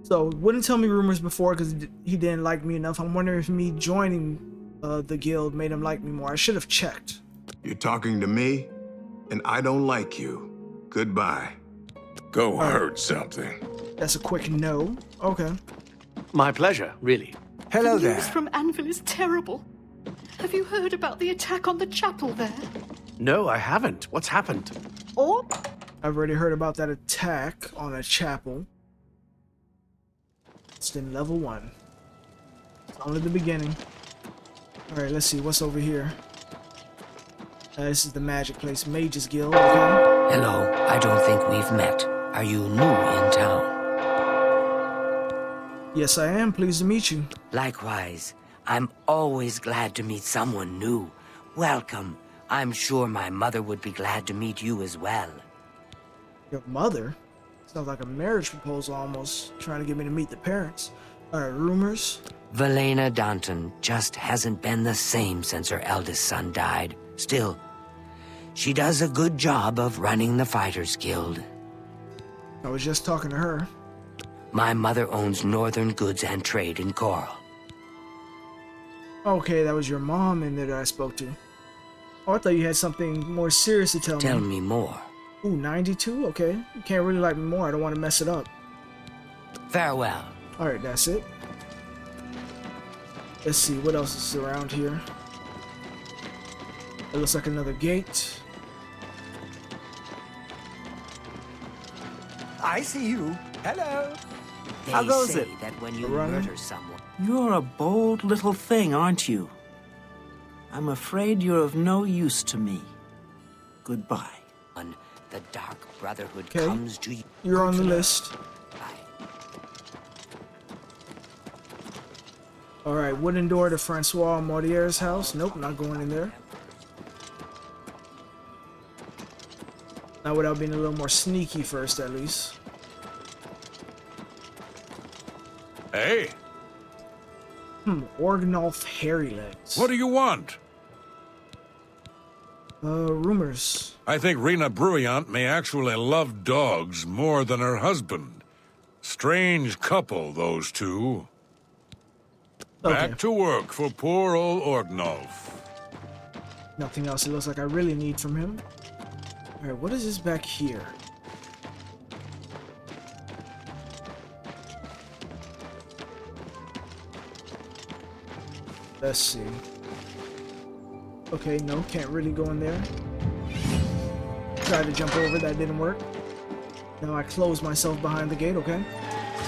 So, wouldn't tell me rumors before because he didn't like me enough. I'm wondering if me joining the guild made him like me more. I should have checked. You're talking to me, and I don't like you. Goodbye. Go hurt something. That's a quick no. Okay. My pleasure, really. Hello The there. news from Anvil is terrible. Have you heard about the attack on the chapel there? No, I haven't. What's happened? Or I've already heard about that attack on a chapel. It's in level 1. It's only the beginning. Alright, let's see. What's over here? This is the magic place. Mages Guild, okay. Hello, I don't think we've met. Are you new in town? Yes, I am. Pleased to meet you. Likewise, I'm always glad to meet someone new. Welcome. I'm sure my mother would be glad to meet you as well. Your mother? Sounds like a marriage proposal almost. Trying to get me to meet the parents. Alright, rumors? Valena Danton just hasn't been the same since her eldest son died. Still, she does a good job of running the Fighters Guild. I was just talking to her. My mother owns Northern Goods and Trade in Coral. Okay, that was your mom in there that I spoke to. Oh, I thought you had something more serious to tell me. Tell me more. Ooh, 92? Okay. You can't really like me more. I don't want to mess it up. Farewell. Alright, that's it. Let's see, what else is around here? It looks like another gate. I see you. Hello. They How goes say it? that when you Running? murder someone... You're a bold little thing, aren't you? I'm afraid you're of no use to me. Goodbye. The Dark Brotherhood Okay. comes to you. You're on the list. Alright, wooden door to Francois Maudier's house. Nope, not going in there. Not without being a little more sneaky first, at least. Hey, Orgnolf Hairy Legs. what do you want? Rumors. I think Rena Bruyant may actually love dogs more than her husband. Strange couple, those two. Okay. Back to work for poor old Orgnolf. Nothing else it looks like I really need from him. Alright, what is this back here? Let's see. Okay, no, can't really go in there. Tried to jump over, that didn't work. Now I close myself behind the gate, okay?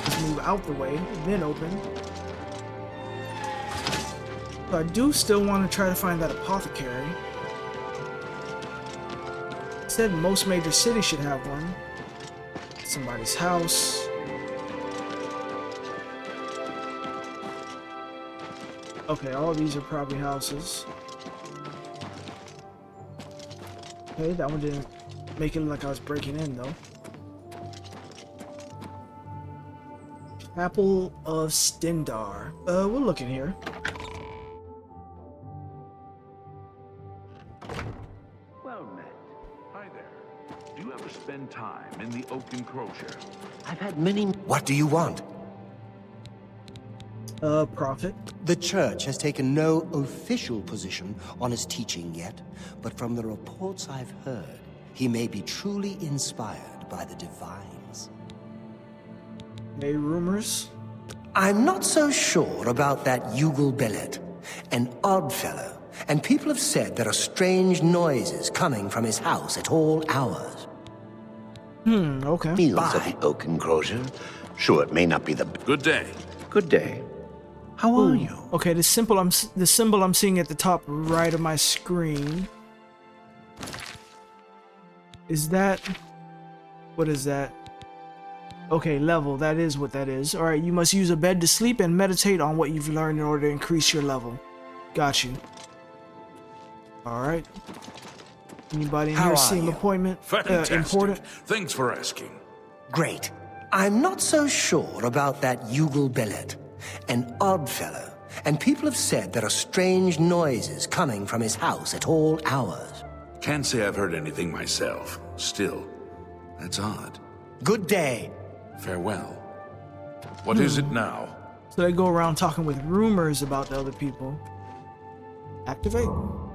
Let's move out the way, then open. So I do still want to try to find that apothecary. Said most major cities should have one. Somebody's house. Okay, all these are probably houses. Okay, that one didn't make it look like I was breaking in though. Chapel of Stendar. We'll look in here. Well met. Hi there. Do you ever spend time in the Oak Enclosure? I've had many... What do you want? Prophet. The church has taken no official position on his teaching yet, but from the reports I've heard, he may be truly inspired by the divines. Any rumors? I'm not so sure about that Yugal Bellet, an odd fellow, and people have said there are strange noises coming from his house at all hours. Okay. Meals of the Oak Enclosure. Sure, it may not be the... Good day. Good day. How are you? Okay, the symbol I'm seeing at the top right of my screen. Is that... What is that? Okay, level. That is what that is. Alright, you must use a bed to sleep and meditate on what you've learned in order to increase your level. Got you. Alright. Anybody in How here are see an you? appointment? Fantastic. Important? Thanks for asking. Great. I'm not so sure about that Yugal Billet. An odd fellow. And people have said there are strange noises coming from his house at all hours. Can't say I've heard anything myself. Still, that's odd. Good day. Farewell. What is it now? So they go around talking with rumors about the other people. Activate?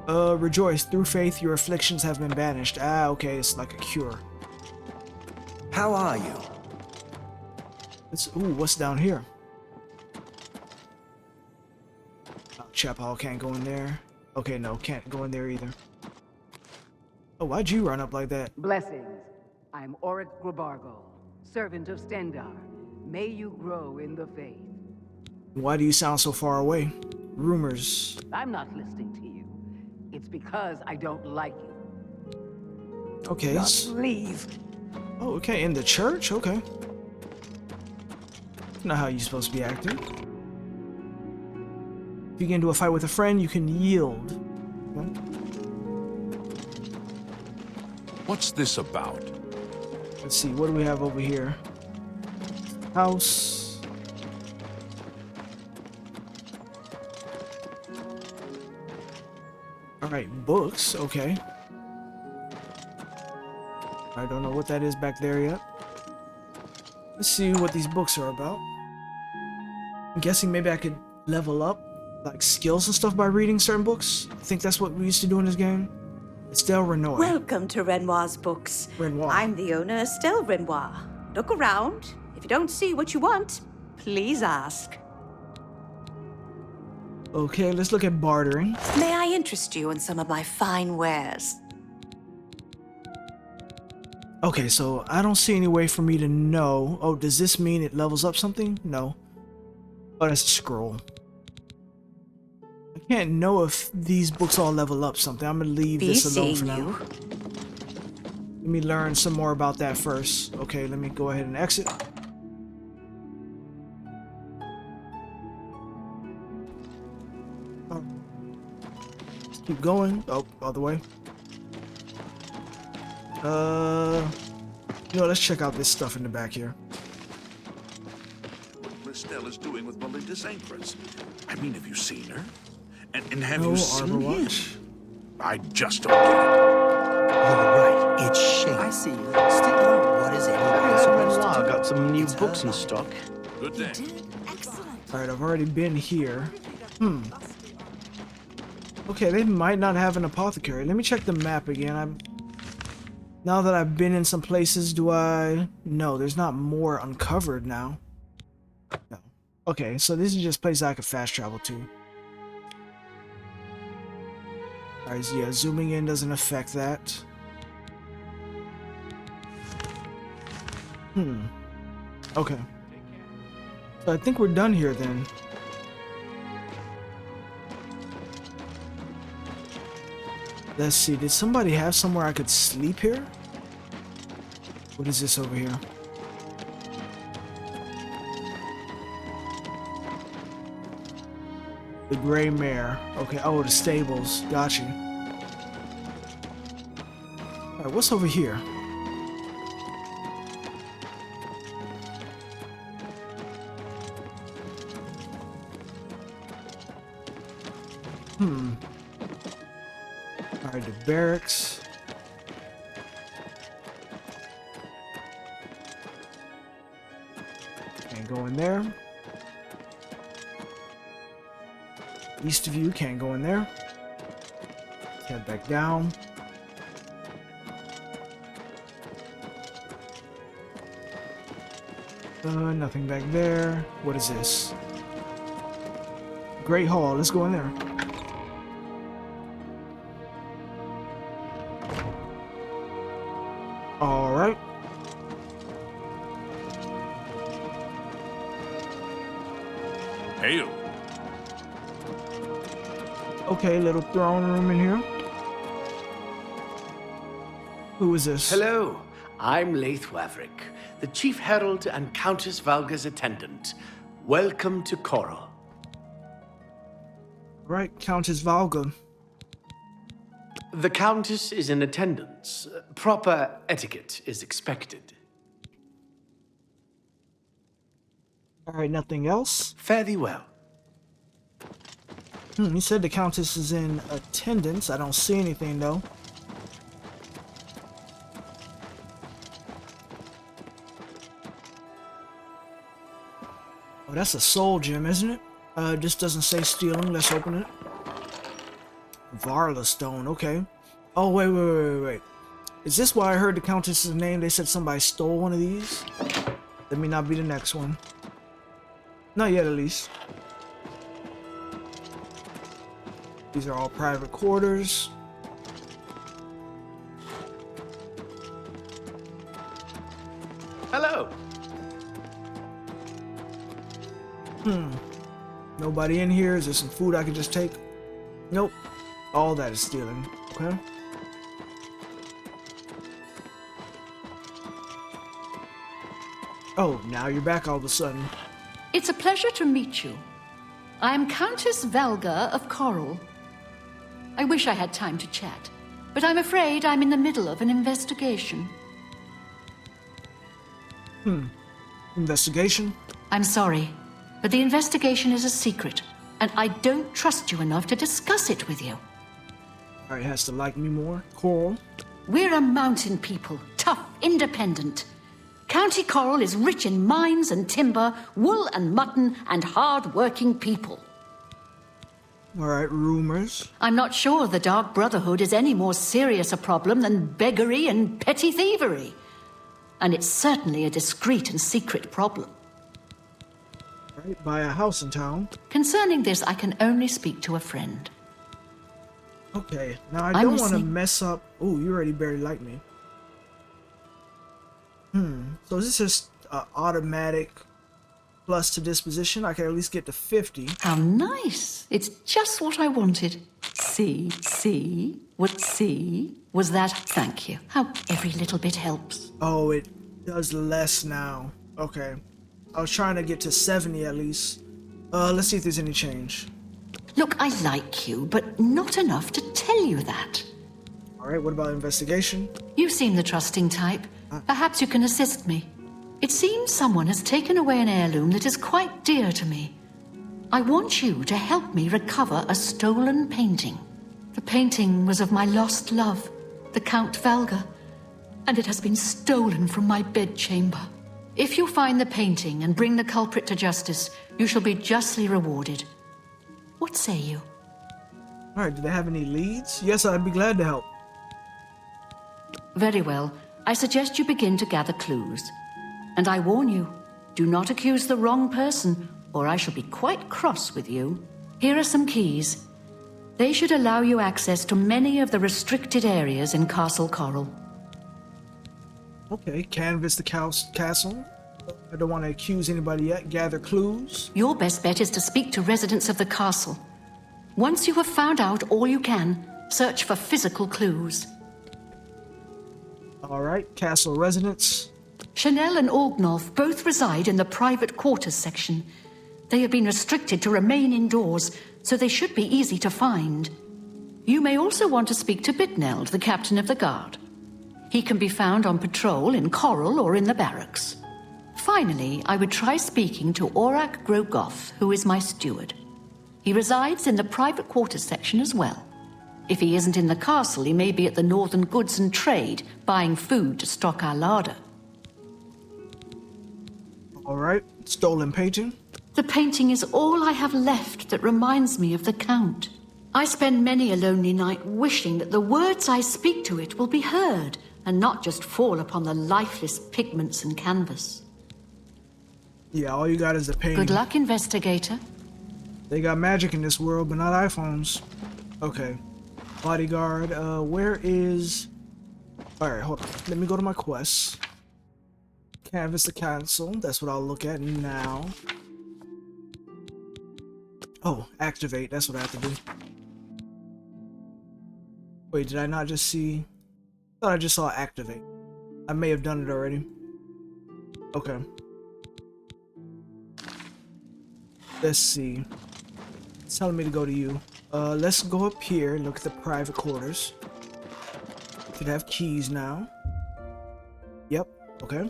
Rejoice. Through faith, your afflictions have been banished. Ah, okay, it's like a cure. How are you? Ooh, what's down here? Oh, Chapel Hall can't go in there. Okay, no, can't go in there either. Oh, why'd you run up like that? Blessings. I'm Auric Grabargo, servant of Stendar. May you grow in the faith. Why do you sound so far away? Rumors. I'm not listening to you. It's because I don't like you. Okay. Please. Oh, okay, in the church? Okay. That's not how you're supposed to be acting. If you get into a fight with a friend, you can yield. Okay. What's this about? Let's see, what do we have over here? House. Alright, books, okay. I don't know what that is back there yet. Let's see what these books are about. I'm guessing maybe I could level up, like, skills and stuff by reading certain books. I think that's what we used to do in this game. Estelle Renoir. Welcome to Renoir's books. Renoir. I'm the owner, Estelle Renoir. Look around. If you don't see what you want, please ask. Okay, let's look at bartering. May I interest you in some of my fine wares? Okay, so I don't see any way for me to know. Oh, does this mean it levels up something? No. Oh, that's a scroll. I can't know if these books all level up something. I'm gonna leave this alone for now. Let me learn some more about that first. Okay, let me go ahead and exit. Oh. Let's keep going. Oh, other way. You know, let's check out this stuff in the back here. What Estelle is doing with Melinda's anchors. I mean, have you seen her? And have No you seen him? Overwatch. I just don't get it. You're right. It's shame. I see you. Still, what is anyone supposed to I do? got some new It's books her in stock. Good day. Alright, I've already been here. Okay, they might not have an apothecary. Let me check the map again. Now that I've been in some places, No, there's not more uncovered now. No. Okay, so this is just places I could fast travel to. Alright, so yeah, zooming in doesn't affect that. Okay. So I think we're done here then. Let's see, did somebody have somewhere I could sleep here? What is this over here? The Gray Mare. Okay, oh, the stables. Got you. Alright, what's over here? Alright, the barracks. Can't go in there. East of you, can't go in there. Head back down. Nothing back there. What is this? Great Hall, let's go in there. Alright. Hail. Okay, little throne room in here. Who is this? Hello. I'm Leith Waverick, the Chief Herald and Countess Valga's attendant. Welcome to Coral. Right, Countess Valga. The Countess is in attendance. Proper etiquette is expected. Alright, nothing else? Fare thee well. You said the Countess is in attendance. I don't see anything, though. Oh, that's a soul gem, isn't it? This doesn't say stealing. Let's open it. Varla stone, okay. Oh, wait. Is this why I heard the Countess's name? They said somebody stole one of these? Let me not be the next one. Not yet, at least. These are all private quarters. Hello. Nobody in here. Is there some food I can just take? Nope. All that is stealing. Okay. Oh, now you're back all of a sudden. It's a pleasure to meet you. I am Countess Valga of Coral. I wish I had time to chat, but I'm afraid I'm in the middle of an investigation. Investigation? I'm sorry, but the investigation is a secret, and I don't trust you enough to discuss it with you. Alright, has to like me more. Coral. We're a mountain people, tough, independent. County Coral is rich in mines and timber, wool and mutton, and hard-working people. Alright, rumors. I'm not sure the Dark Brotherhood is any more serious a problem than beggary and petty thievery. And it's certainly a discreet and secret problem. Right, buy a house in town. Concerning this, I can only speak to a friend. Okay, now I don't want to mess up. Oh, you already barely like me. So is this just automatic plus to disposition? I can at least get to 50. How nice! It's just what I wanted. See? Was that? Thank you. How every little bit helps. Oh, it does less now. Okay. I was trying to get to 70 at least. Let's see if there's any change. Look, I like you, but not enough to tell you that. Alright, what about investigation? You seem the trusting type. Perhaps you can assist me. It seems someone has taken away an heirloom that is quite dear to me. I want you to help me recover a stolen painting. The painting was of my lost love, the Count Valga, and it has been stolen from my bedchamber. If you find the painting and bring the culprit to justice, you shall be justly rewarded. What say you? Alright, do they have any leads? Yes, I'd be glad to help. Very well. I suggest you begin to gather clues. And I warn you, do not accuse the wrong person, or I shall be quite cross with you. Here are some keys. They should allow you access to many of the restricted areas in Castle Coral. Okay, canvass the castle. I don't want to accuse anybody yet. Gather clues. Your best bet is to speak to residents of the castle. Once you have found out all you can, search for physical clues. Alright, castle residents. Chanel and Orgnolf both reside in the private quarters section. They have been restricted to remain indoors, so they should be easy to find. You may also want to speak to Bitneld, the captain of the guard. He can be found on patrol in Coral or in the barracks. Finally, I would try speaking to Aurak Grogoth, who is my steward. He resides in the private quarters section as well. If he isn't in the castle, he may be at the Northern Goods and Trade, buying food to stock our larder. Alright, stolen painting. The painting is all I have left that reminds me of the Count. I spend many a lonely night wishing that the words I speak to it will be heard, and not just fall upon the lifeless pigments and canvas. Yeah, all you got is the painting. Good luck, investigator. They got magic in this world, but not iPhones. Okay. Bodyguard, where is... Alright, hold on. Let me go to my quests. Canvas the castle. That's what I'll look at now. Oh, activate. That's what I have to do. Wait, did I not just see... I thought I just saw activate. I may have done it already. Okay. Let's see. It's telling me to go to you. Let's go up here and look at the private quarters. Should have keys now. Yep, okay.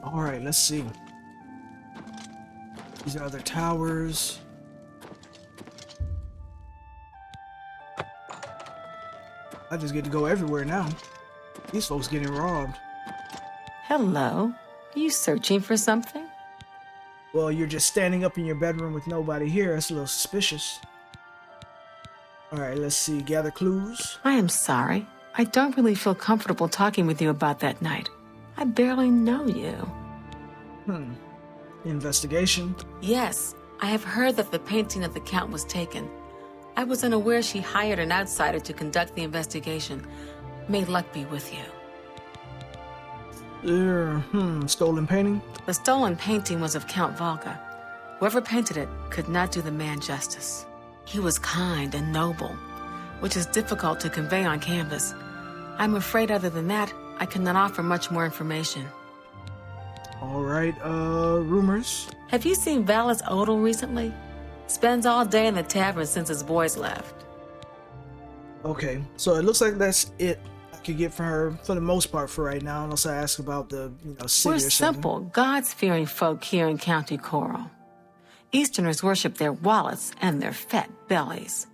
Alright, let's see. These are other towers. I just get to go everywhere now. These folks getting robbed. Hello. Are you searching for something? Well, you're just standing up in your bedroom with nobody here. That's a little suspicious. Alright, let's see. Gather clues. I am sorry. I don't really feel comfortable talking with you about that night. I barely know you. Investigation. Yes, I have heard that the painting of the Count was taken. I was unaware she hired an outsider to conduct the investigation. May luck be with you. Stolen painting? The stolen painting was of Count Volga. Whoever painted it could not do the man justice. He was kind and noble, which is difficult to convey on canvas. I'm afraid other than that, I cannot offer much more information. Alright, rumors? Have you seen Valis Odal recently? Spends all day in the tavern since his boys left. Okay, so it looks like that's it I could get from her for the most part for right now, unless I ask about the, city We're or something. simple, gods-fearing folk here in County Coral. Easterners worship their wallets and their fat bellies.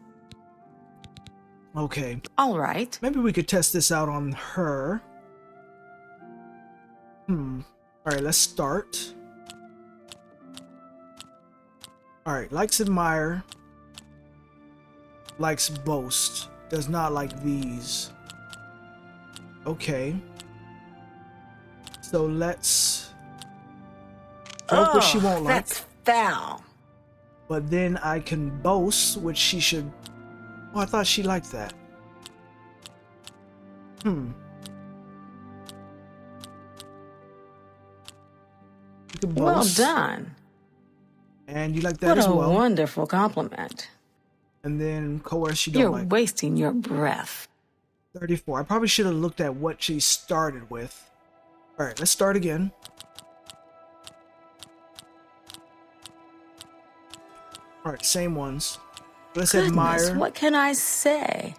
Okay. All right. Maybe we could test this out on her. Alright, let's start. Alright, likes admire. Likes boast. Does not like these. Okay. So let's joke what she won't like. That's foul. But then I can boast, which she should... Oh, I thought she liked that. You can Well boast. done. And you like that as What a well. wonderful compliment. And then coerce you don't You're like. wasting your breath. 34. I probably should have looked at what she started with. Alright, let's start again. Alright, same ones. Let's Goodness, admire. what can I say?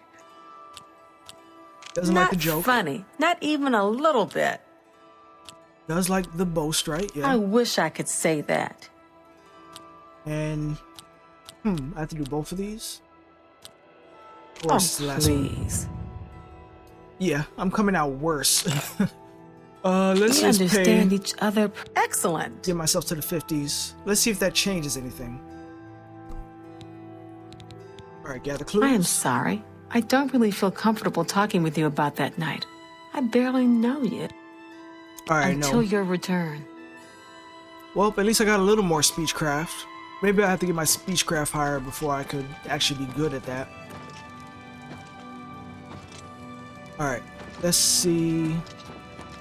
Doesn't like the joke. Not funny. Not even a little bit. Does like the boast, right? Yeah. I wish I could say that. And I have to do both of these. Oh, is the last one? please. Yeah, I'm coming out worse. Let's We just understand pay. each other. Excellent. Get myself to the 50s. Let's see if that changes anything. Alright, gather clues. I am sorry. I don't really feel comfortable talking with you about that night. I barely know you. Alright, Until your return. Well, at least I got a little more speechcraft. Maybe I have to get my speechcraft higher before I could actually be good at that. Alright, let's see.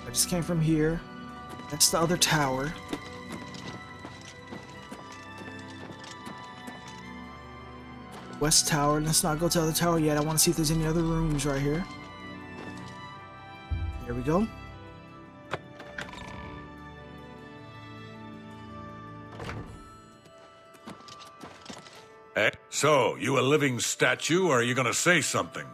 I just came from here. That's the other tower. West Tower. Let's not go to the other tower yet. I want to see if there's any other rooms right here. Here we go. Hey, so, you a living statue, or are you gonna say something?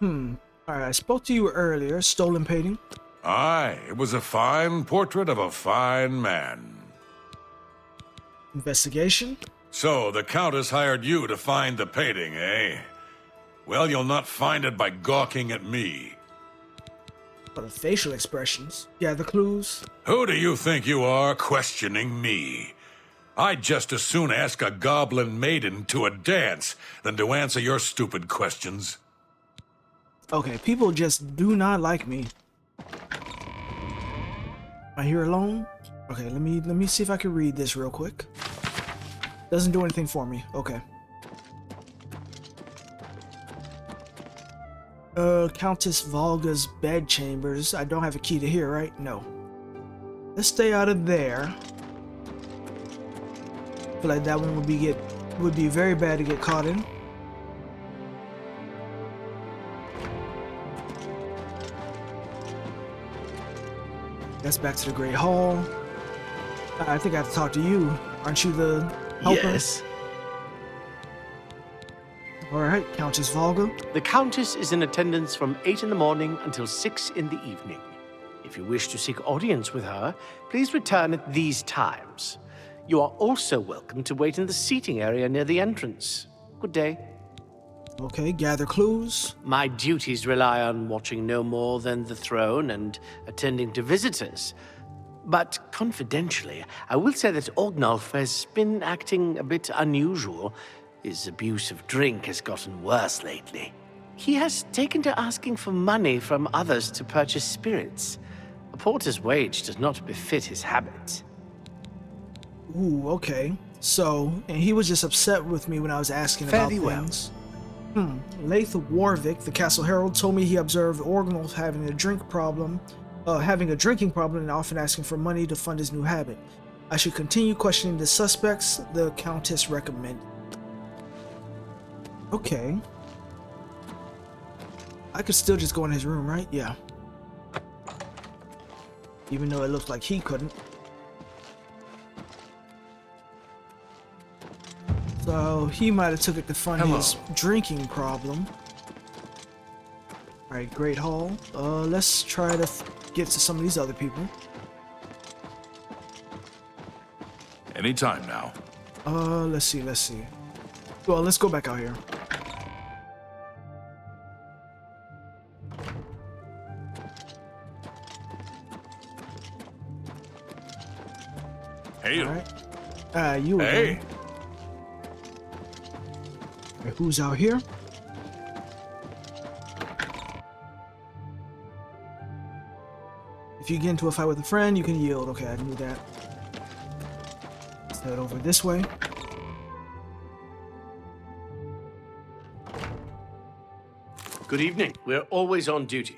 Alright, I spoke to you earlier. Stolen painting. Aye, it was a fine portrait of a fine man. Investigation. So, the Countess hired you to find the painting, eh? Well, you'll not find it by gawking at me. For the facial expressions. Gather clues. Who do you think you are questioning me? I'd just as soon ask a goblin maiden to a dance than to answer your stupid questions. Okay, people just do not like me. Am I here alone? Okay, let me see if I can read this real quick. Doesn't do anything for me. Okay. Countess Volga's bedchambers. I don't have a key to here, right? No. Let's stay out of there. I feel like that one would would be very bad to get caught in. That's back to the Great Hall. I think I have to talk to you. Aren't you the helper? Yes. Alright, Countess Volga. The Countess is in attendance from 8 in the morning until 6 in the evening. If you wish to seek audience with her, please return at these times. You are also welcome to wait in the seating area near the entrance. Good day. Okay, gather clues. My duties rely on watching no more than the throne and attending to visitors. But confidentially, I will say that Orgnulf has been acting a bit unusual. His abuse of drink has gotten worse lately. He has taken to asking for money from others to purchase spirits. A porter's wage does not befit his habits. Ooh, okay. So, and he was just upset with me when I was asking about things. Laith Warwick, the Castle Herald, told me he observed Orgnulf having a drinking problem and often asking for money to fund his new habit. I should continue questioning the suspects, the Countess recommended. Okay. I could still just go in his room, right? Yeah. Even though it looked like he couldn't. So he might have took it to fund his drinking problem. Alright, Great Hall. Let's try to get to some of these other people. Anytime now. Let's see. Well, let's go back out here. Hey. Alright. You again. Hey. Right, who's out here? If you get into a fight with a friend, you can yield. Okay, I knew that. Let's head over this way. Good evening. We're always on duty.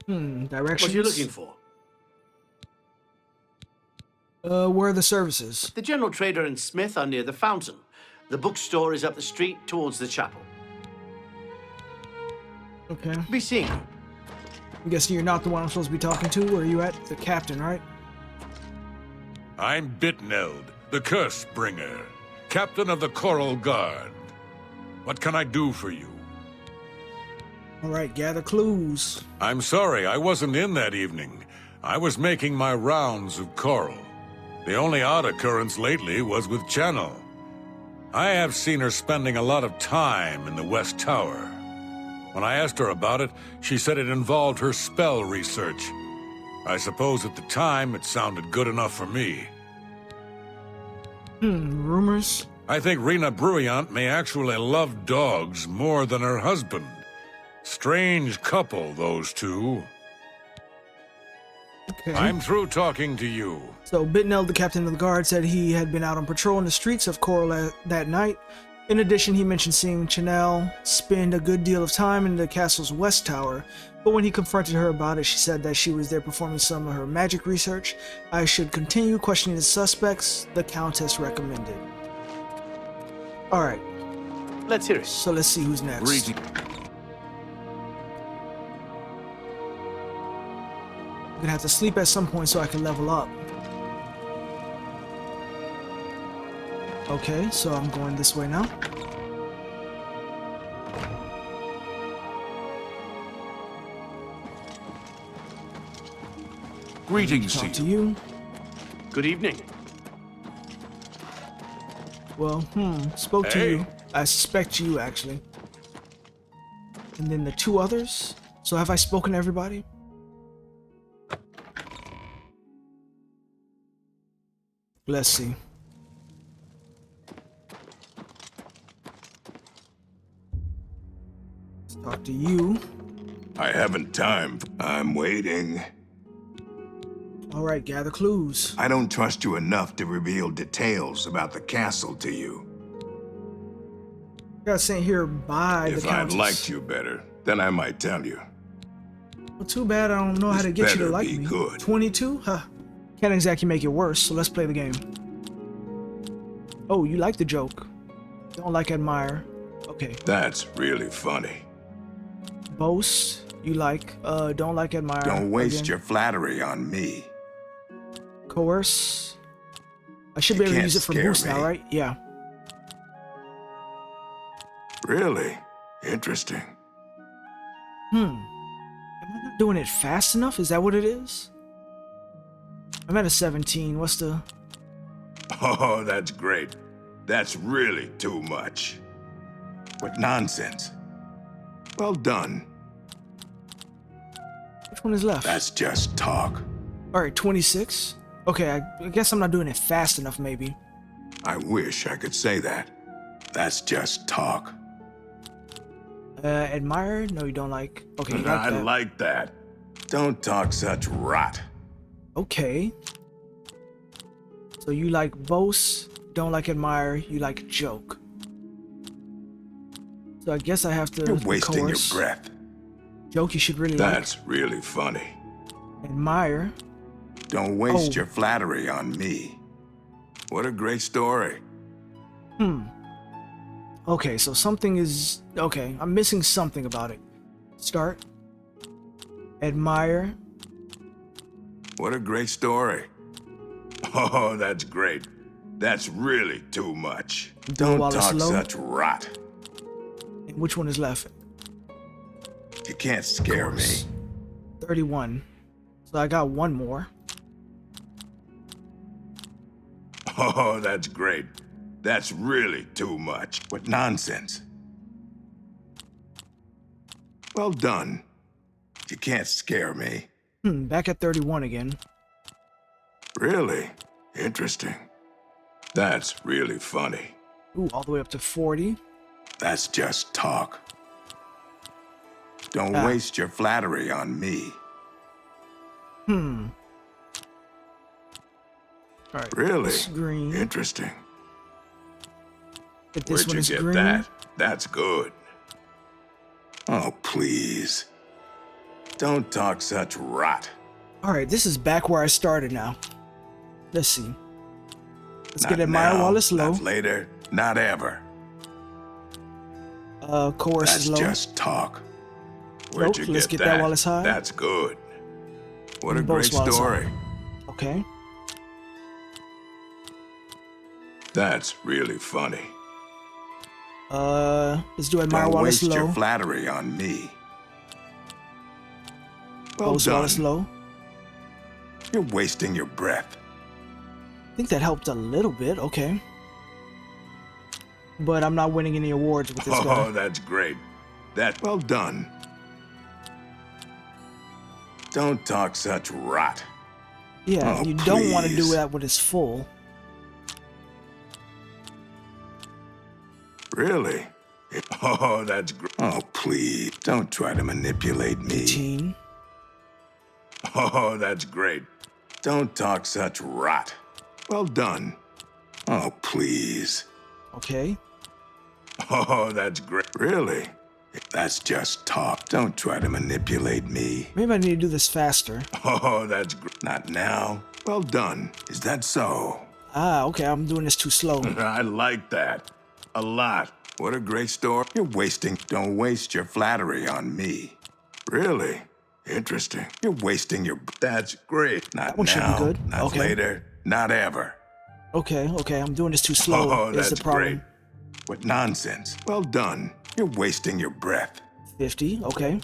Directions? What are you looking for? Where are the services? The general trader and smith are near the fountain. The bookstore is up the street towards the chapel. Okay. Be seeing you. I'm guessing you're not the one I'm supposed to be talking to. Where are you at? The captain, right? I'm Bitneld, the Curse Bringer, captain of the Coral Guard. What can I do for you? Alright, gather clues. I'm sorry, I wasn't in that evening. I was making my rounds of Coral. The only odd occurrence lately was with Channel. I have seen her spending a lot of time in the West Tower. When I asked her about it, she said it involved her spell research. I suppose at the time it sounded good enough for me. Rumors? I think Rena Bruyant may actually love dogs more than her husband. Strange couple, those two. Okay. I'm through talking to you. So Bitnell, the captain of the guard, said he had been out on patrol in the streets of Coral that night. In addition, he mentioned seeing Chanel spend a good deal of time in the castle's West Tower, but when he confronted her about it, she said that she was there performing some of her magic research. I should continue questioning the suspects, the Countess recommended. Alright. Let's hear it. So let's see who's next. Reading. I'm gonna have to sleep at some point so I can level up. Okay, so I'm going this way now. Greetings to you. Good evening. Well, spoke to you. I suspect you, actually. And then the two others. So have I spoken to everybody? Let's see. Let's talk to you. I haven't time. I'm waiting. All right, gather clues. I don't trust you enough to reveal details about the castle to you. I got sent here by the Countess. If I liked you better, then I might tell you. Well, too bad I don't know how to get you to like me. Good. 22? Huh. Can't exactly make it worse, so let's play the game. Oh, you like the joke. Don't like admire. Okay. That's really funny. Boast. You like. Don't like admire. Don't waste again. your flattery on me. Coerce. I should You be able to can't use it for scare boost now, me. right? Yeah. Really? Interesting. Am I not doing it fast enough? Is that what it is? I'm at a 17. What's the... Oh, that's great. That's really too much. What nonsense. Well done. Which one is left? That's just talk. Alright, 26. Okay, I guess I'm not doing it fast enough, maybe. I wish I could say that. That's just talk. Admire? No, you don't like. Okay, you like I that. like that. Don't talk such rot. Okay. So you like boast, don't like admire, you like joke. So I guess I have to. You're wasting coerce. your breath. Joke you should really like. That's really funny. Admire. Don't waste your flattery on me. What a great story. Okay, so something is... Okay, I'm missing something about it. Start. Admire. What a great story. Oh, that's great. That's really too much. Don't while it's talk low. such rot. And which one is left? You can't scare me. 31. So I got one more. Oh, that's great. That's really too much. What nonsense. Well done. You can't scare me. Back at 31 again. Really? Interesting. That's really funny. Ooh, all the way up to 40. That's just talk. Don't waste your flattery on me. Alright. Really? This green. Interesting. If this Where'd one you is get green. that? That's good. Oh, please. Don't talk such rot. Alright, this is back where I started now. Let's see. Let's Not get admire now, while it's low. Not later, not ever. Coerce That's is low. just talk. Where'd Nope, you let's get that while it's high. That's good. What a And great boast while it's story. high. Okay. That's really funny. Let's do admire Don't while it's waste low. your flattery on me. Well Boast while it's done. low. You're wasting your breath. I think that helped a little bit. Okay. But I'm not winning any awards with this Oh, guy. that's great. Well done. Don't talk such rot. Yeah, Oh, you don't want to do please. that when it's full. Really? Oh, that's great. Oh, please. Don't try to manipulate me. 18. Oh, that's great. Don't talk such rot. Well done. Oh, please. Okay. Oh, that's great. Really? That's just talk. Don't try to manipulate me. Maybe I need to do this faster. Oh, that's great. Not now. Well done. Is that so? Ah, okay, I'm doing this too slow. I like that. A lot. What a great story. You're wasting. Don't waste your flattery on me. Really? Interesting. You're wasting your... That's great. Not That one should be now, good. not Okay. later, not ever. Okay, I'm doing this too slow. Oh, is that's the problem. great. What nonsense. Well done. You're wasting your breath. 50, okay.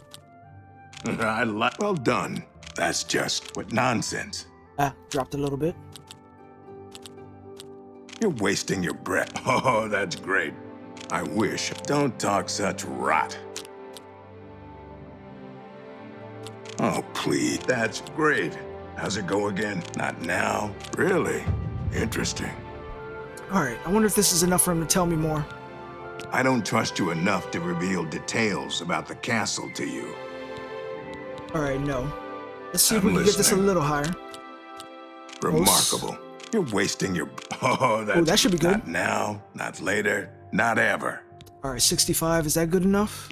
I like... Well done. That's just... What nonsense. Ah, dropped a little bit. You're wasting your breath. Oh, that's great. I wish. Don't talk such rot. Oh, please. That's great. How's it go again? Not now. Really? Interesting. Alright, I wonder if this is enough for him to tell me more. I don't trust you enough to reveal details about the castle to you. Alright, no. Let's see if I'm we can get this a listening. little higher. Remarkable. You're wasting your... Oh, that's... that should be good. Not now, not later, not ever. Alright, 65, is that good enough?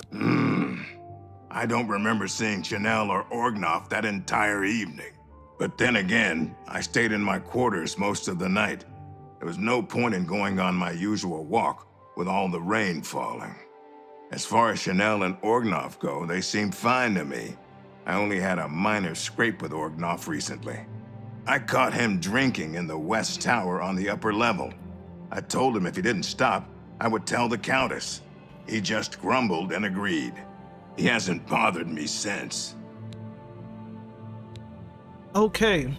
I don't remember seeing Chanel or Orgnoff that entire evening. But then again, I stayed in my quarters most of the night. There was no point in going on my usual walk with all the rain falling. As far as Chanel and Orgnoff go, they seemed fine to me. I only had a minor scrape with Orgnoff recently. I caught him drinking in the West Tower on the upper level. I told him if he didn't stop, I would tell the Countess. He just grumbled and agreed. He hasn't bothered me since. Okay.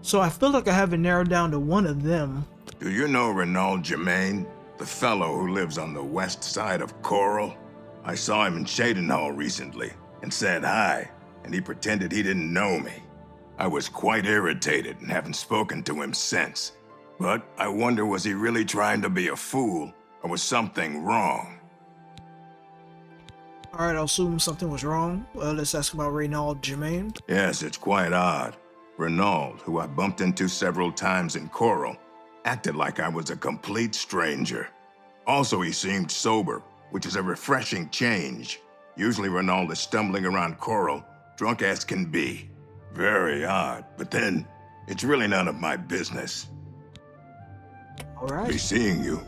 So I feel like I have it narrowed down to one of them. Do you know Renaud Germain, the fellow who lives on the west side of Coral? I saw him in Shadenhall recently and said hi, and he pretended he didn't know me. I was quite irritated and haven't spoken to him since. But I wonder, was he really trying to be a fool, or was something wrong? Alright, I'll assume something was wrong. Let's ask about Renaud Germain. Yes, it's quite odd. Renaud, who I bumped into several times in Coral, acted like I was a complete stranger. Also, he seemed sober, which is a refreshing change. Usually Renaud is stumbling around Coral, drunk as can be. Very odd, but then, it's really none of my business. Alright. Be seeing you.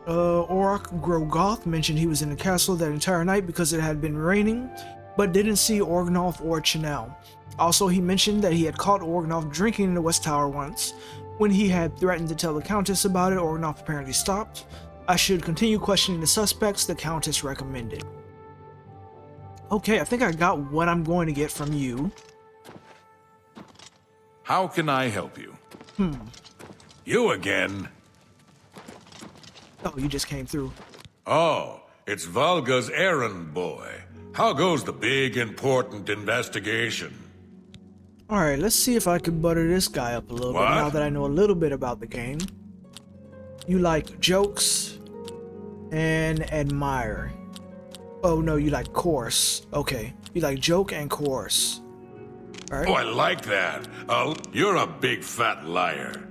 Orc Grogoth mentioned he was in the castle that entire night because it had been raining, but didn't see Orgnoff or Chanel. Also, he mentioned that he had caught Orgnoff drinking in the West Tower once. When he had threatened to tell the Countess about it, Orgnoff apparently stopped. I should continue questioning the suspects, the Countess recommended. Okay, I think I got what I'm going to get from you. How can I help you? You again? Oh, you just came through. Oh, it's Valga's errand boy. How goes the big, important investigation? Alright, let's see if I can butter this guy up a little bit now that I know a little bit about the game. You like jokes and admire. Oh no, you like coarse. Okay, you like joke and coarse. Alright. Oh, I like that. You're a big fat liar.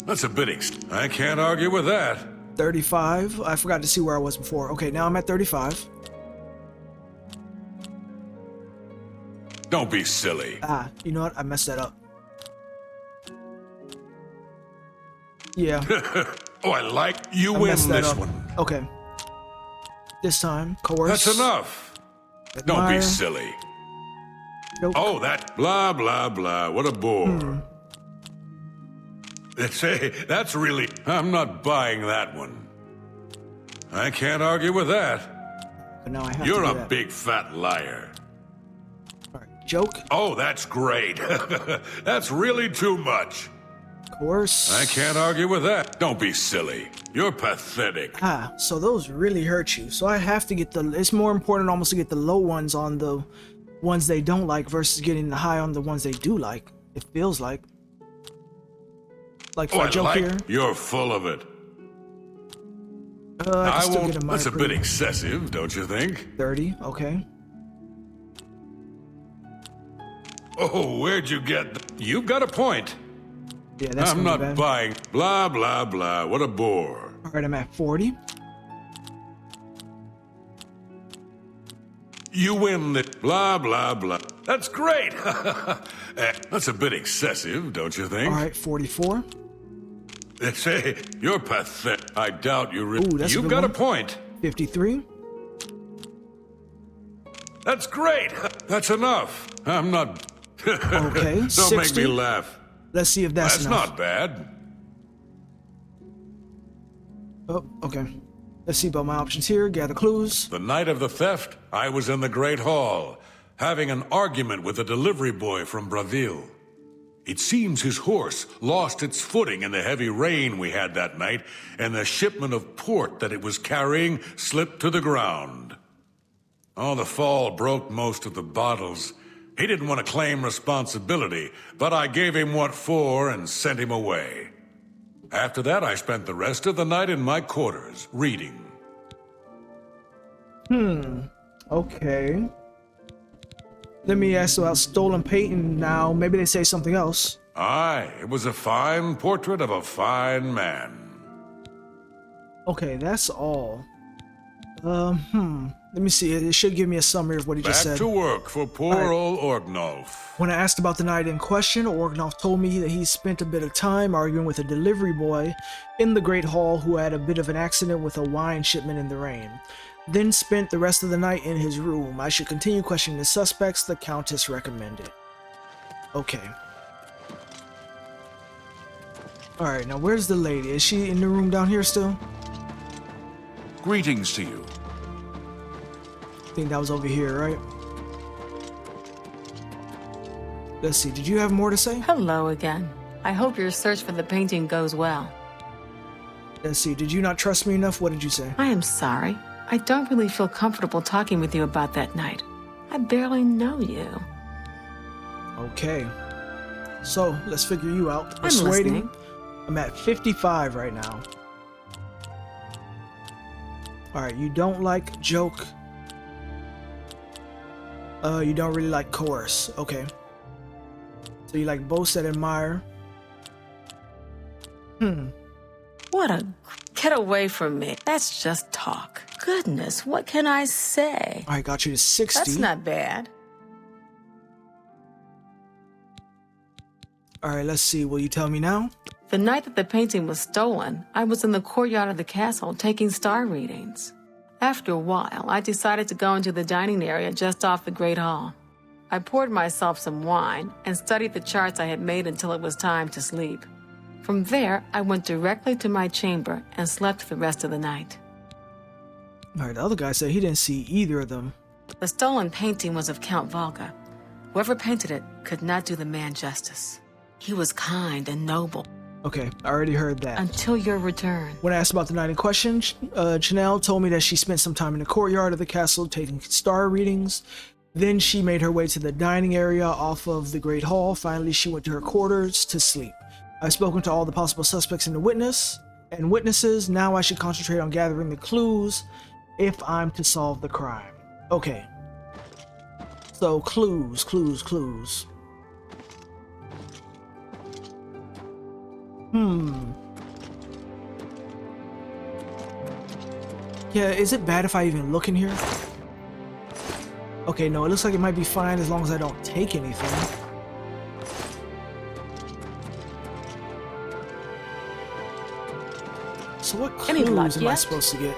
That's a bit I can't argue with that. 35. I forgot to see where I was before. Okay, now I'm at 35. Don't be silly. Ah, you know what? I messed that up. Yeah. Oh, I like you win this one. Okay. This time, coerce. That's enough. Admire. Don't be silly. Joke. Oh, that blah, blah, blah. What a bore. That's really... I'm not buying that one. I can't argue with that. But now I have You're to do a that. big fat liar. Alright, joke. Oh, that's great. That's really too much. Coerce. I can't argue with that. Don't be silly. You're pathetic. Ah, so those really hurt you. So I have to get the... It's more important almost to get the low ones on the ones they don't like versus getting the high on the ones they do like. It feels like. Like, if I joke here. You're full of it. I can still get a That's a bit excessive, don't you think? 30, okay. Oh, where'd you get... You've got a point. Yeah, that's I'm not not bad. buying... Blah, blah, blah. What a bore. Alright, I'm at 40. You win the... Blah, blah, blah. That's great. That's a bit excessive, don't you think? Alright, 44. You're pathetic. I doubt you... Ooh, that's You've a good got a one. point. 53. That's great. That's enough. I'm not... Okay, Don't 60. make me laugh. Let's see if that's enough. not bad. Oh, okay. Let's see about my options here. Gather clues. The night of the theft, I was in the Great Hall, having an argument with a delivery boy from Braville. It seems his horse lost its footing in the heavy rain we had that night, and the shipment of port that it was carrying slipped to the ground. Oh, the fall broke most of the bottles. He didn't want to claim responsibility, but I gave him what for and sent him away. After that, I spent the rest of the night in my quarters, reading. Okay. Let me ask about stolen painting now. Maybe they say something else. Aye, it was a fine portrait of a fine man. Okay, that's all. Let me see. It should give me a summary of what he just said. Back to work for poor old Orgnolf. When I asked about the night in question, Orgnolf told me that he spent a bit of time arguing with a delivery boy in the Great Hall who had a bit of an accident with a wine shipment in the rain. Then spent the rest of the night in his room. I should continue questioning the suspects, the Countess recommended. Okay. Alright, now where's the lady? Is she in the room down here still? Greetings to you. I think that was over here, right? Let's see, did you have more to say? Hello again. I hope your search for the painting goes well. Let's see, did you not trust me enough? What did you say? I am sorry. I don't really feel comfortable talking with you about that night. I barely know you. Okay. So, let's figure you out. I'm Persuading. listening. I'm at 55 right now. Alright, you don't like joke. You don't really like coerce. Okay. So you like boast and admire. What a... Get away from me. That's just talk. Goodness, what can I say? Alright, got you to 60. That's not bad. Alright, let's see. Will you tell me now? The night that the painting was stolen, I was in the courtyard of the castle taking star readings. After a while, I decided to go into the dining area just off the Great Hall. I poured myself some wine and studied the charts I had made until it was time to sleep. From there, I went directly to my chamber and slept the rest of the night. Alright, the other guy said he didn't see either of them. The stolen painting was of Count Volga. Whoever painted it could not do the man justice. He was kind and noble. Okay, I already heard that. Until your return. When I asked about the night in question, Chanel told me that she spent some time in the courtyard of the castle taking star readings. Then she made her way to the dining area off of the Great Hall. Finally, she went to her quarters to sleep. I've spoken to all the possible suspects and witnesses. Now I should concentrate on gathering the clues if I'm to solve the crime. Okay. So, clues. Yeah, is it bad if I even look in here? Okay, no, it looks like it might be fine as long as I don't take anything. So what clues am I supposed to get?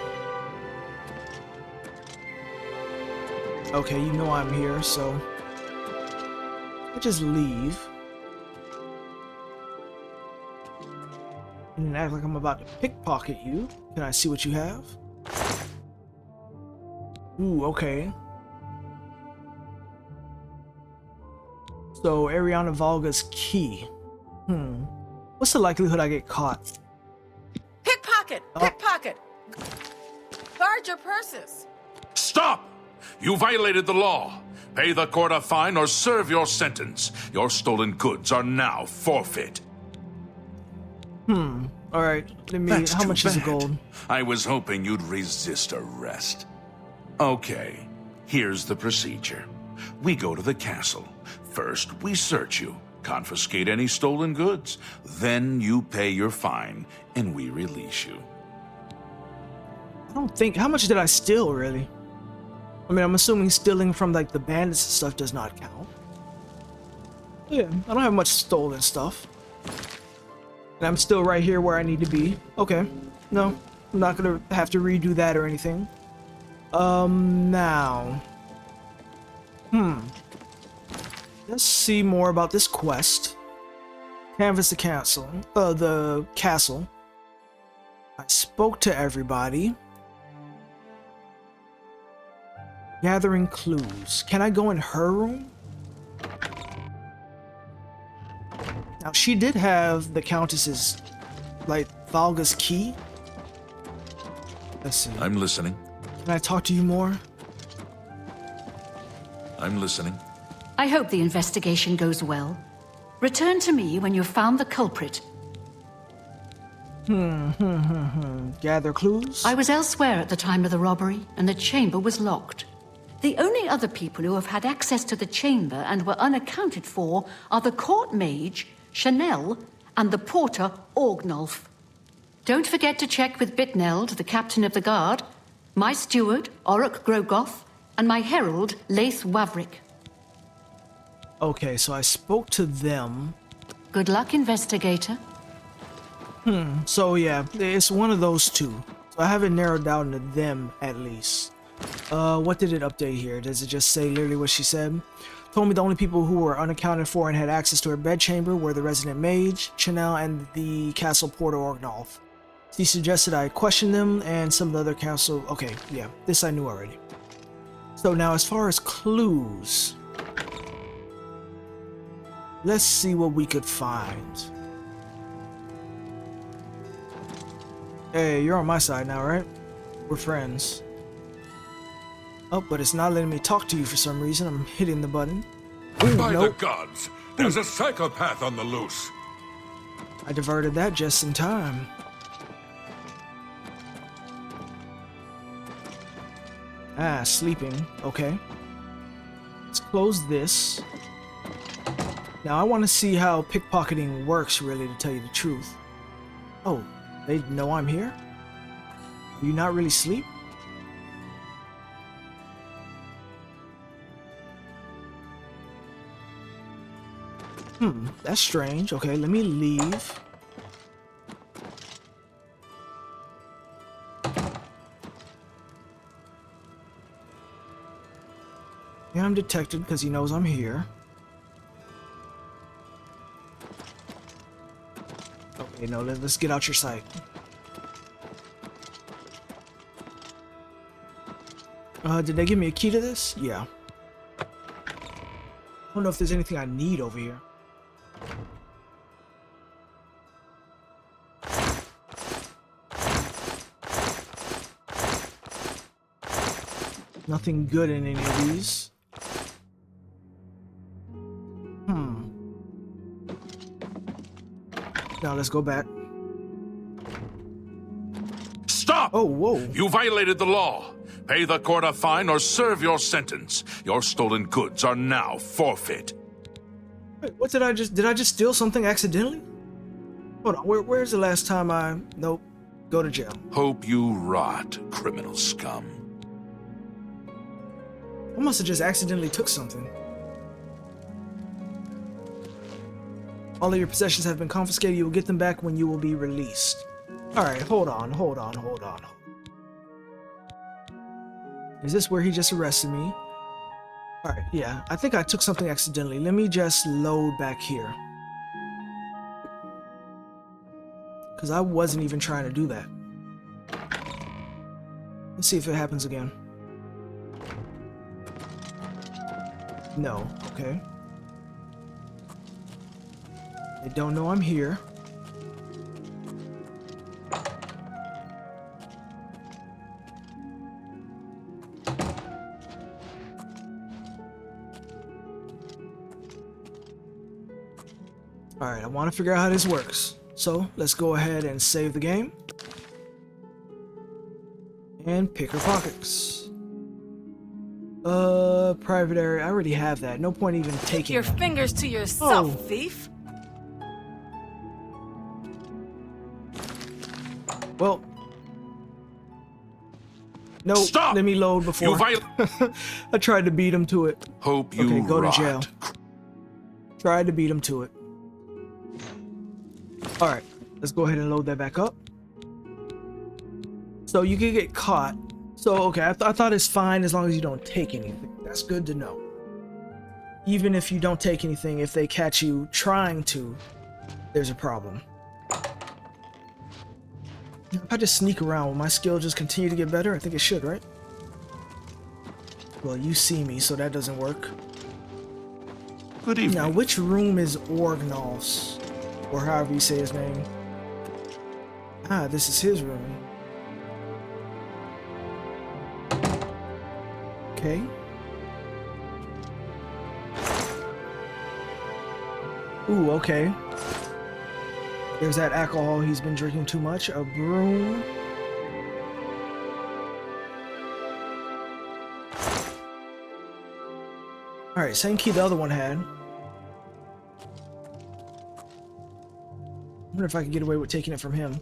Okay, you know I'm here, so I just leave. And then act like I'm about to pickpocket you. Can I see what you have? Ooh, okay. So, Ariana Volga's key. What's the likelihood I get caught? Pickpocket! Pickpocket! Guard your purses! Stop! You violated the law. Pay the court a fine or serve your sentence. Your stolen goods are now forfeit. Alright, let me... That's how too much is the bad. gold? I was hoping you'd resist arrest. Okay, here's the procedure. We go to the castle. First, we search you, confiscate any stolen goods. Then you pay your fine, and we release you. I don't think... How much did I steal, really? I mean, I'm assuming stealing from, like, the bandits and stuff does not count. Yeah, I don't have much stolen stuff. And I'm still right here where I need to be. Okay. No, I'm not gonna have to redo that or anything. Now... Let's see more about this quest. Canvass the castle. The castle. I spoke to everybody. Gathering clues. Can I go in her room? Now, she did have the Countess's, like, Volga's key. Let's see. I'm listening. Can I talk to you more? I'm listening. I hope the investigation goes well. Return to me when you've found the culprit. Gather clues? I was elsewhere at the time of the robbery, and the chamber was locked. The only other people who have had access to the chamber and were unaccounted for are the court mage, Chanel, and the porter, Orgnolf. Don't forget to check with Bitneld, the captain of the guard. My steward, Orok Grogoth, and my herald, Laith Wavrick. Okay, so I spoke to them. Good luck, investigator. So yeah, it's one of those two. So I have it narrowed down to them at least. What did it update here? Does it just say literally what she said? Told me the only people who were unaccounted for and had access to her bedchamber were the resident mage, Chanel, and the castle porter Orgnolf. She suggested I question them and some of the other council. Okay, yeah, this I knew already. So now as far as clues, let's see what we could find. Hey, you're on my side now, right? We're friends. Oh, but it's not letting me talk to you for some reason. I'm hitting the button. Ooh, By nope. the gods, there's a psychopath on the loose. I diverted that just in time. Ah, sleeping. Okay. Let's close this. Now I want to see how pickpocketing works, really, to tell you the truth. Oh, they know I'm here? Do you not really sleep? That's strange. Okay, let me leave. Yeah, I'm detected because he knows I'm here. Okay, no, let's get out your sight. Did they give me a key to this? Yeah. I don't know if there's anything I need over here. Nothing good in any of these. Now let's go back. Stop! Oh, whoa. You violated the law. Pay the court a fine or serve your sentence. Your stolen goods are now forfeit. Wait, what did I just steal something accidentally? Hold on, where's the last time I... Nope. Go to jail. Hope you rot, criminal scum. I must have just accidentally took something. All of your possessions have been confiscated. You will get them back when you will be released. Alright, hold on. Is this where he just arrested me? Alright, yeah. I think I took something accidentally. Let me just load back here. Because I wasn't even trying to do that. Let's see if it happens again. No, okay. They don't know I'm here. Alright, I want to figure out how this works. So, let's go ahead and save the game. And pick her pockets. Private area. I already have that. No point even taking Your that. fingers to yourself, thief. Well, no, Stop! Let me load before. I tried to beat him to it. Hope you okay, go rot. to jail. Tried to beat him to it. Alright, let's go ahead and load that back up. So you can get caught. So, okay, I thought it's fine as long as you don't take anything. That's good to know. Even if you don't take anything, if they catch you trying to, there's a problem. If I just sneak around, will my skill just continue to get better? I think it should, right? Well, you see me, so that doesn't work. Good evening. Now, which room is Orgnolf's? Or however you say his name. Ah, this is his room. Okay. Ooh, okay. There's that alcohol he's been drinking too much. A broom. Alright, same key the other one had. I wonder if I can get away with taking it from him.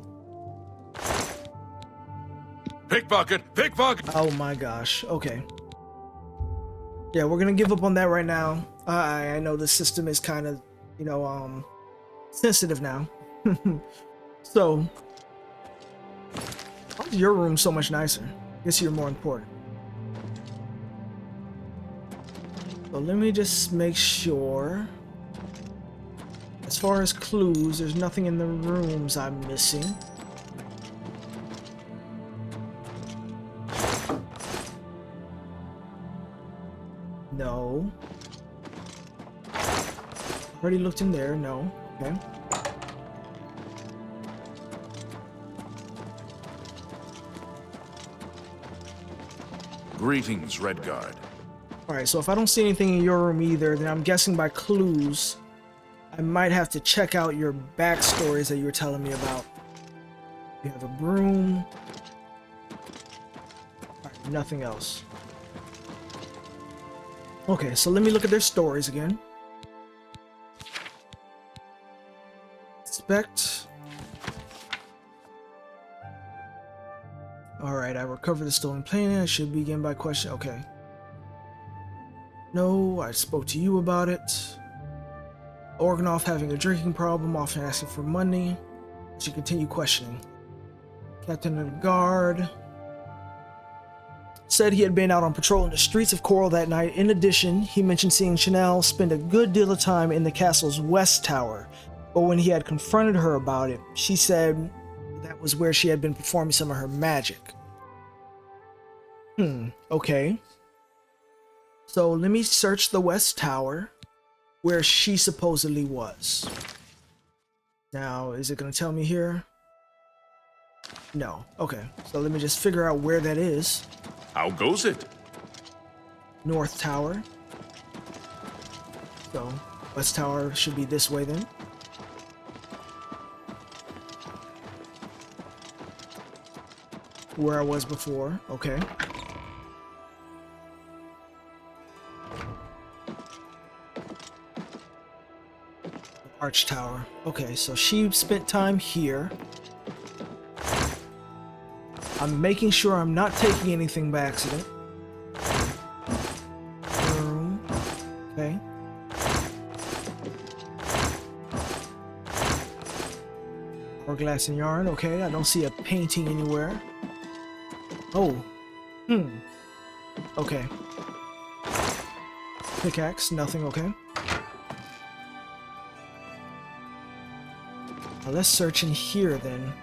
Pickpocket! Pickpocket! Oh my gosh. Okay. Yeah, we're gonna give up on that right now. I know the system is kind of, you know, sensitive now. So, why's your room so much nicer? I guess you're more important. So let me just make sure. As far as clues, there's nothing in the rooms I'm missing. No. Already looked in there. No. Okay. Greetings, Redguard. Alright, so if I don't see anything in your room either, then I'm guessing by clues, I might have to check out your backstories that you were telling me about. You have a broom. Alright, nothing else. Okay, so let me look at their stories again. Inspect. Alright, I recovered the stolen plane. I should begin by question. Okay. No, I spoke to you about it. Organoff having a drinking problem, often asking for money. Should continue questioning. Captain of the guard said he had been out on patrol in the streets of Coral that night. In addition, he mentioned seeing Chanel spend a good deal of time in the castle's west tower. But when he had confronted her about it, she said that was where she had been performing some of her magic. Okay. So let me search the west tower where she supposedly was. Now, is it going to tell me here? No. Okay. So let me just figure out where that is. How goes it? North tower. So, west tower should be this way then. Where I was before. Okay. Arch tower. Okay, so she spent time here. I'm making sure I'm not taking anything by accident. Room. Okay. Hourglass and yarn. Okay, I don't see a painting anywhere. Oh. Okay. Pickaxe. Nothing. Okay. Now let's search in here then.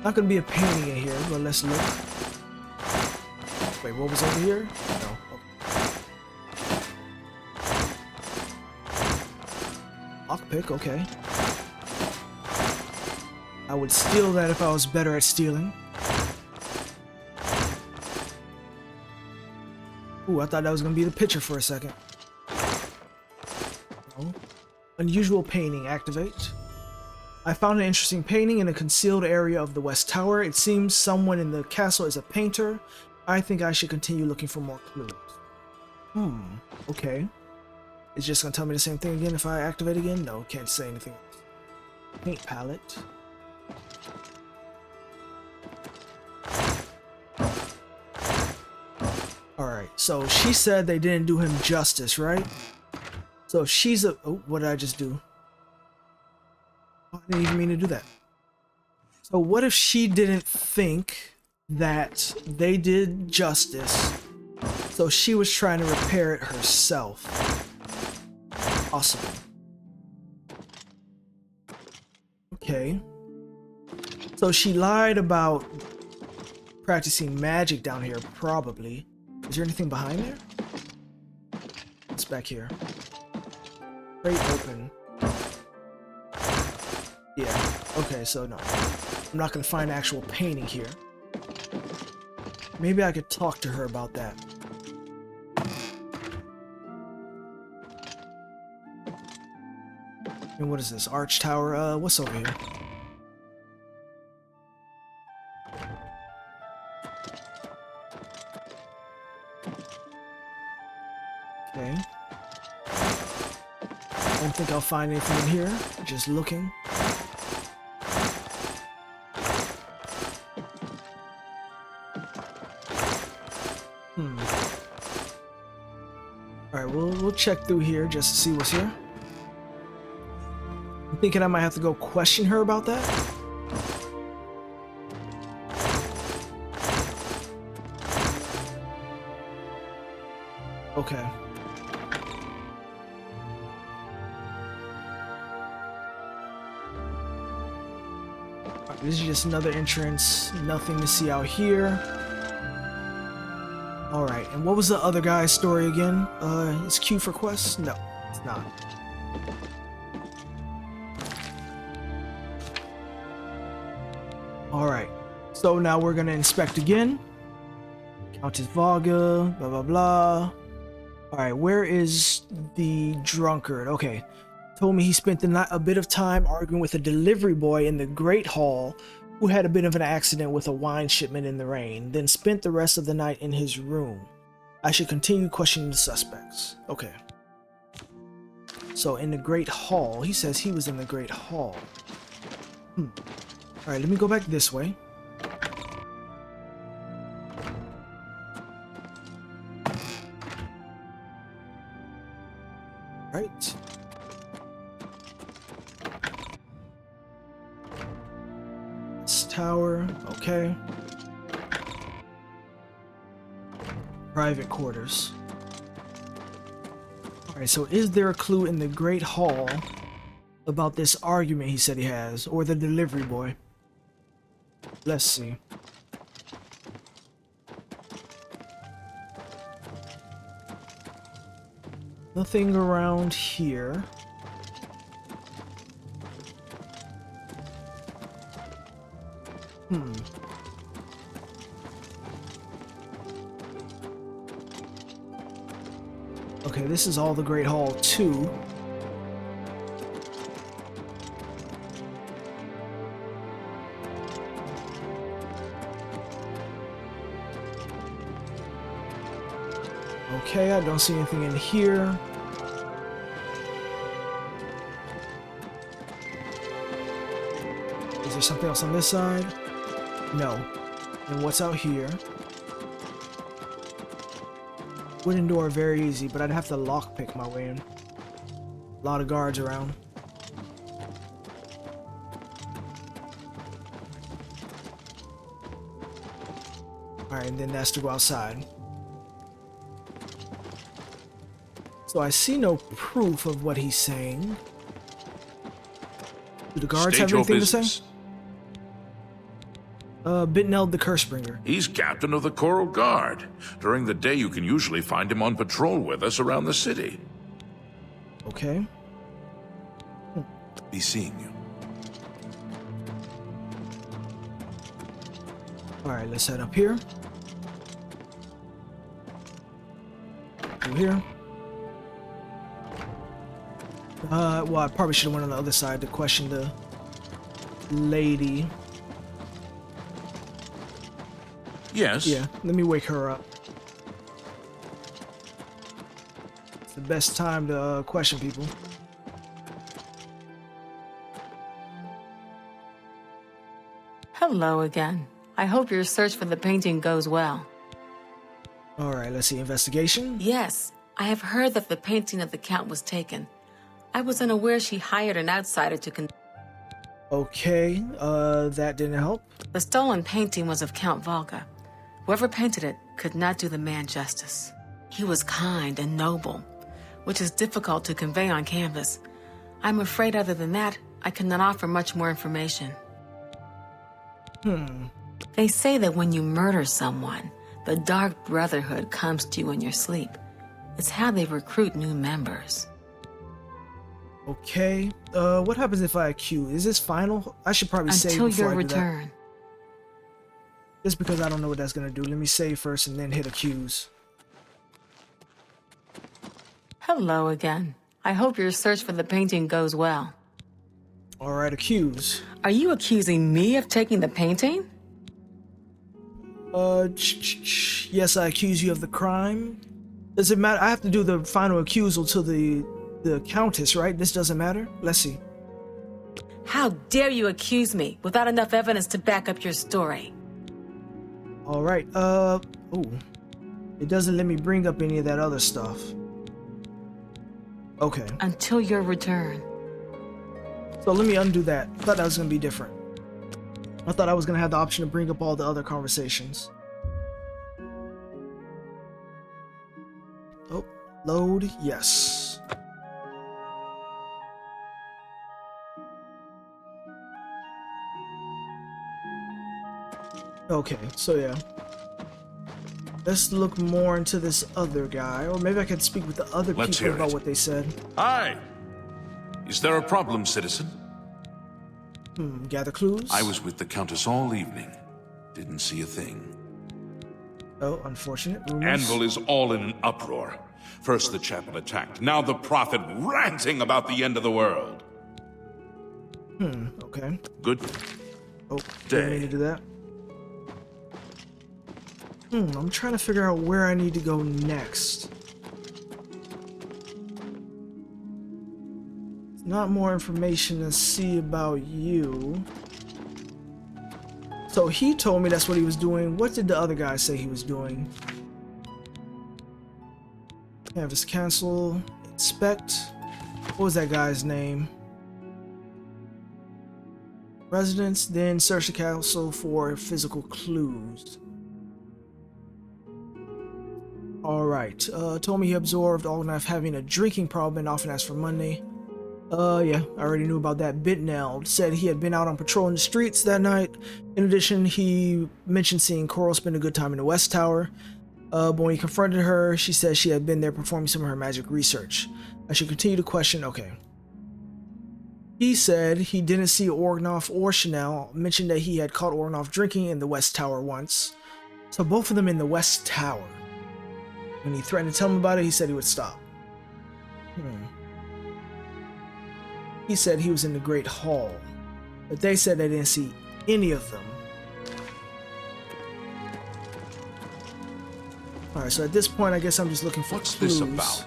Not gonna be a painting in here, but let's look. Wait, what was over here? No. Okay. Lockpick, okay. I would steal that if I was better at stealing. Ooh, I thought that was gonna be the picture for a second. No. Unusual painting, activate. I found an interesting painting in a concealed area of the West Tower. It seems someone in the castle is a painter. I think I should continue looking for more clues. Okay. It's just gonna tell me the same thing again if I activate again? No, can't say anything else. Paint palette. Alright, so she said they didn't do him justice, right? So if she's a... Oh, what did I just do? I didn't even mean to do that. So what if she didn't think that they did justice, so she was trying to repair it herself? Possible. Okay. So she lied about practicing magic down here, probably. Is there anything behind there? What's back here? Crate open. Yeah, okay, so no. I'm not gonna find actual painting here. Maybe I could talk to her about that. And what is this? Arch tower? What's over here? Okay. I don't think I'll find anything in here. Just looking. we'll check through here just to see what's here. I'm thinking I might have to go question her about that. Okay. This is just another entrance. Nothing to see out here. Alright, and what was the other guy's story again? Is Q for quests? No, it's not. Alright, so now we're gonna inspect again. Countess Vaga, blah blah blah. Alright, where is the drunkard? Okay. Told me he spent the night a bit of time arguing with a delivery boy in the Great Hall who had a bit of an accident with a wine shipment in the rain, then spent the rest of the night in his room. I should continue questioning the suspects. Okay. So in the Great Hall, he says he was in the Great Hall. Alright, let me go back this way. Right. This tower, okay. Private quarters. Alright, so is there a clue in the Great Hall about this argument he said he has, or the delivery boy? Let's see. Nothing around here. Okay, this is all the Great Hall 2. Okay, I don't see anything in here. Is there something else on this side? No. And what's out here? Wooden door, very easy, but I'd have to lockpick my way in. A lot of guards around. Alright, and then that's to go outside. So I see no proof of what he's saying. Do the guards have anything to say? Bitneld the Cursebringer. He's captain of the Coral Guard. During the day, you can usually find him on patrol with us around the city. Okay. Be seeing you. Alright, let's head up here. Through here. Well, I probably should have went on the other side to question the lady. Yes? Yeah, let me wake her up. It's the best time to question people. Hello again. I hope your search for the painting goes well. Alright, let's see. Investigation? Yes, I have heard that the painting of the Count was taken. I was unaware she hired an outsider to Okay, that didn't help. The stolen painting was of Count Volga. Whoever painted it could not do the man justice. He was kind and noble, which is difficult to convey on canvas. I'm afraid other than that, I cannot offer much more information. They say that when you murder someone, the Dark Brotherhood comes to you in your sleep. It's how they recruit new members. Okay, what happens if I accuse? Is this final? I should probably save until before your I do that. return. Just because I don't know what that's gonna do. Let me save first and then hit accuse. Hello again. I hope your search for the painting goes well. Alright, accuse. Are you accusing me of taking the painting? Yes, I accuse you of the crime. Does it matter? I have to do the final accusal to the Countess, right? This doesn't matter? Let's see. How dare you accuse me without enough evidence to back up your story? Alright, it doesn't let me bring up any of that other stuff. Okay. Until your return. So let me undo that. I thought that was going to be different. I thought I was going to have the option to bring up all the other conversations. Oh, load, yes. Okay, so yeah. Let's look more into this other guy, or maybe I could speak with the other people about what they said. Hi! Is there a problem, citizen? Gather clues? I was with the Countess all evening. Didn't see a thing. Oh, unfortunate. Rumors. Anvil is all in an uproar. First the chapel attacked, now the prophet ranting about the end of the world. Okay. Good Oh, didn't mean to do that. I'm trying to figure out where I need to go next. Not more information to see about you. So he told me that's what he was doing. What did the other guy say he was doing? Canvas cancel. Inspect. What was that guy's name? Residence. Then search the castle for physical clues. Alright. Told me he observed Algnaf having a drinking problem and often asked for money. Yeah, I already knew about that. Bitnell said he had been out on patrol in the streets that night. In addition, he mentioned seeing Coral spend a good time in the West Tower. But when he confronted her, she said she had been there performing some of her magic research. I should continue to question. Okay. He said he didn't see Orgnoff or Chanel. Mentioned that he had caught Orgnoff drinking in the West Tower once. So both of them in the West Tower. When he threatened to tell him about it, he said he would stop. He said he was in the Great Hall, but they said they didn't see any of them. Alright, so at this point, I guess I'm just looking for clues. What's this about?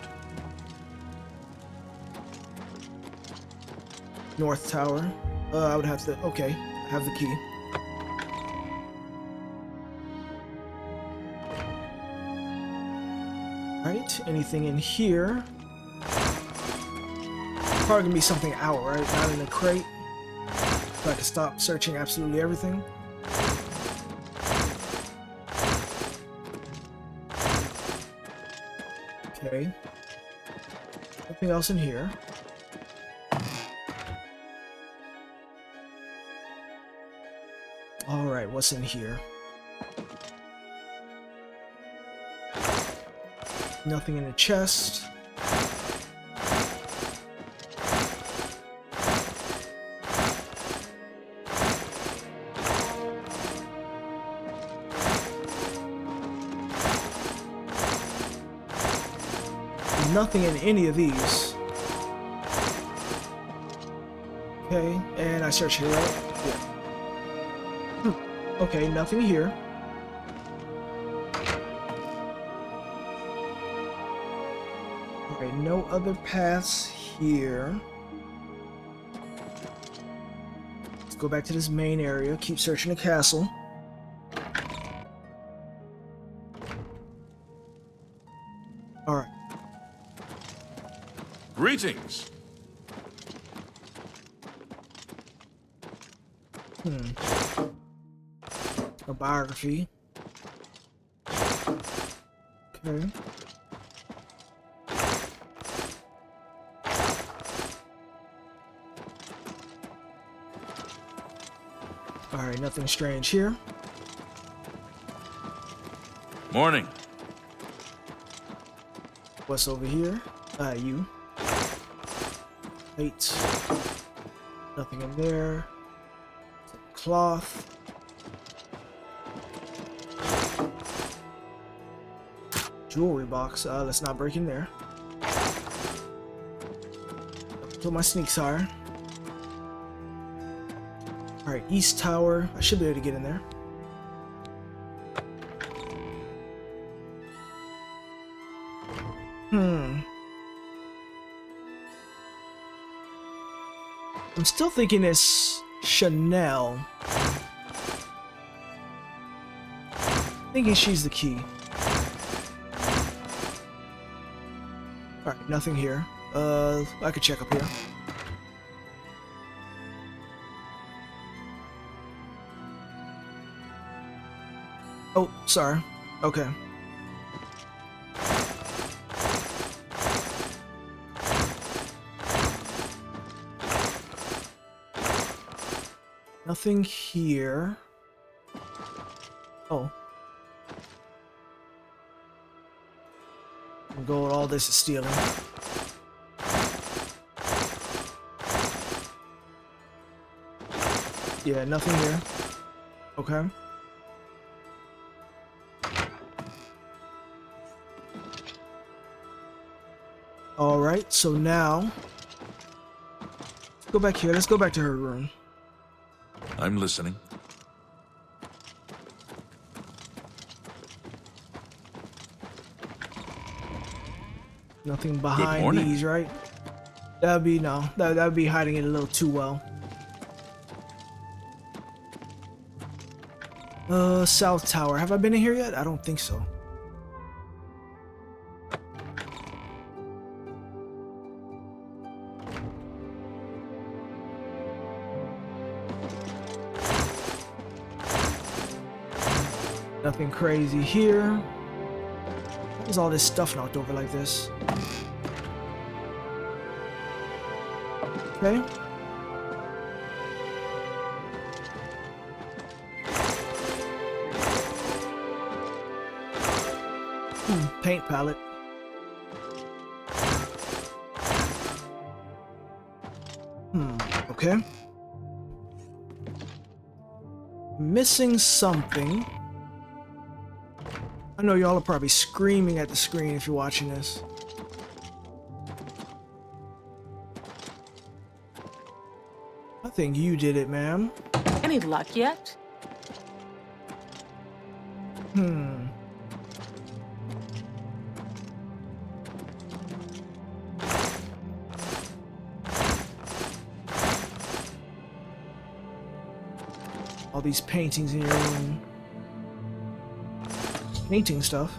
North Tower. I would have to... Okay, I have the key. Alright, anything in here? Probably gonna be something out, right? Not in a crate. So I can stop searching absolutely everything. Okay. Nothing else in here. Alright, what's in here? Nothing in the chest. Nothing in any of these. Okay, and I search here, right? Yeah. Okay, nothing here. Okay, no other paths here. Let's go back to this main area, keep searching the castle. Alright. Greetings. A biography. Okay. Alright, nothing strange here. Morning. What's over here? You. Plate. Nothing in there. Some cloth. Jewelry box. Let's not break in there. That's what my sneaks are. Alright, East Tower. I should be able to get in there. I'm still thinking it's Chanel. Thinking she's the key. Alright, nothing here. I could check up here. Oh, sorry. Okay. Nothing here. Oh. Gold, all this is stealing. Yeah, nothing here. Okay. Alright, so now let's go back here. Let's go back to her room. I'm listening. Nothing behind these, right? That'd be no. That'd be hiding it a little too well. South Tower. Have I been in here yet? I don't think so. Nothing crazy here. Why is all this stuff knocked over like this? Okay. Paint palette. Okay. Missing something. I know y'all are probably screaming at the screen if you're watching this. I think you did it, ma'am. Any luck yet? All these paintings in your room. Painting stuff.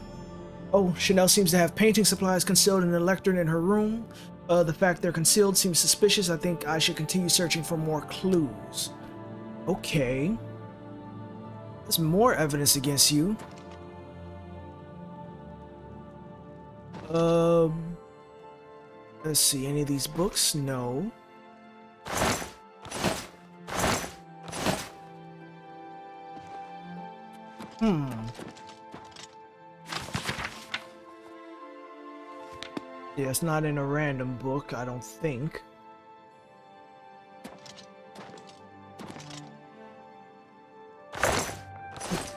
Oh, Chanel seems to have painting supplies concealed in the lectern in her room. The fact they're concealed seems suspicious. I think I should continue searching for more clues. Okay. There's more evidence against you. Let's see, any of these books? No. Yeah, it's not in a random book, I don't think.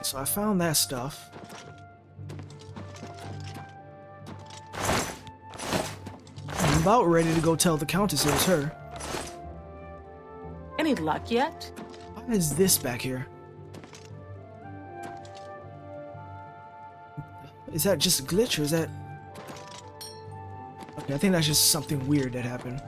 So I found that stuff. I'm about ready to go tell the Countess it was her. Any luck yet? What is this back here? Is that just a glitch or is that... Okay, I think that's just something weird that happened.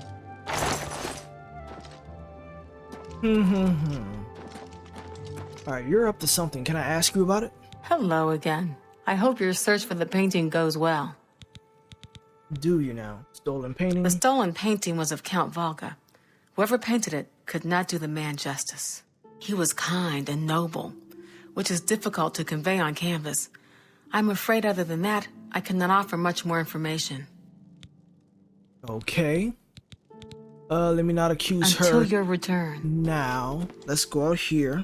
Alright, you're up to something. Can I ask you about it? Hello again. I hope your search for the painting goes well. Do you now? Stolen painting? The stolen painting was of Count Volga. Whoever painted it could not do the man justice. He was kind and noble, which is difficult to convey on canvas. I'm afraid other than that, I cannot offer much more information. Okay. Let me not accuse her. Until your return. Now, let's go out here.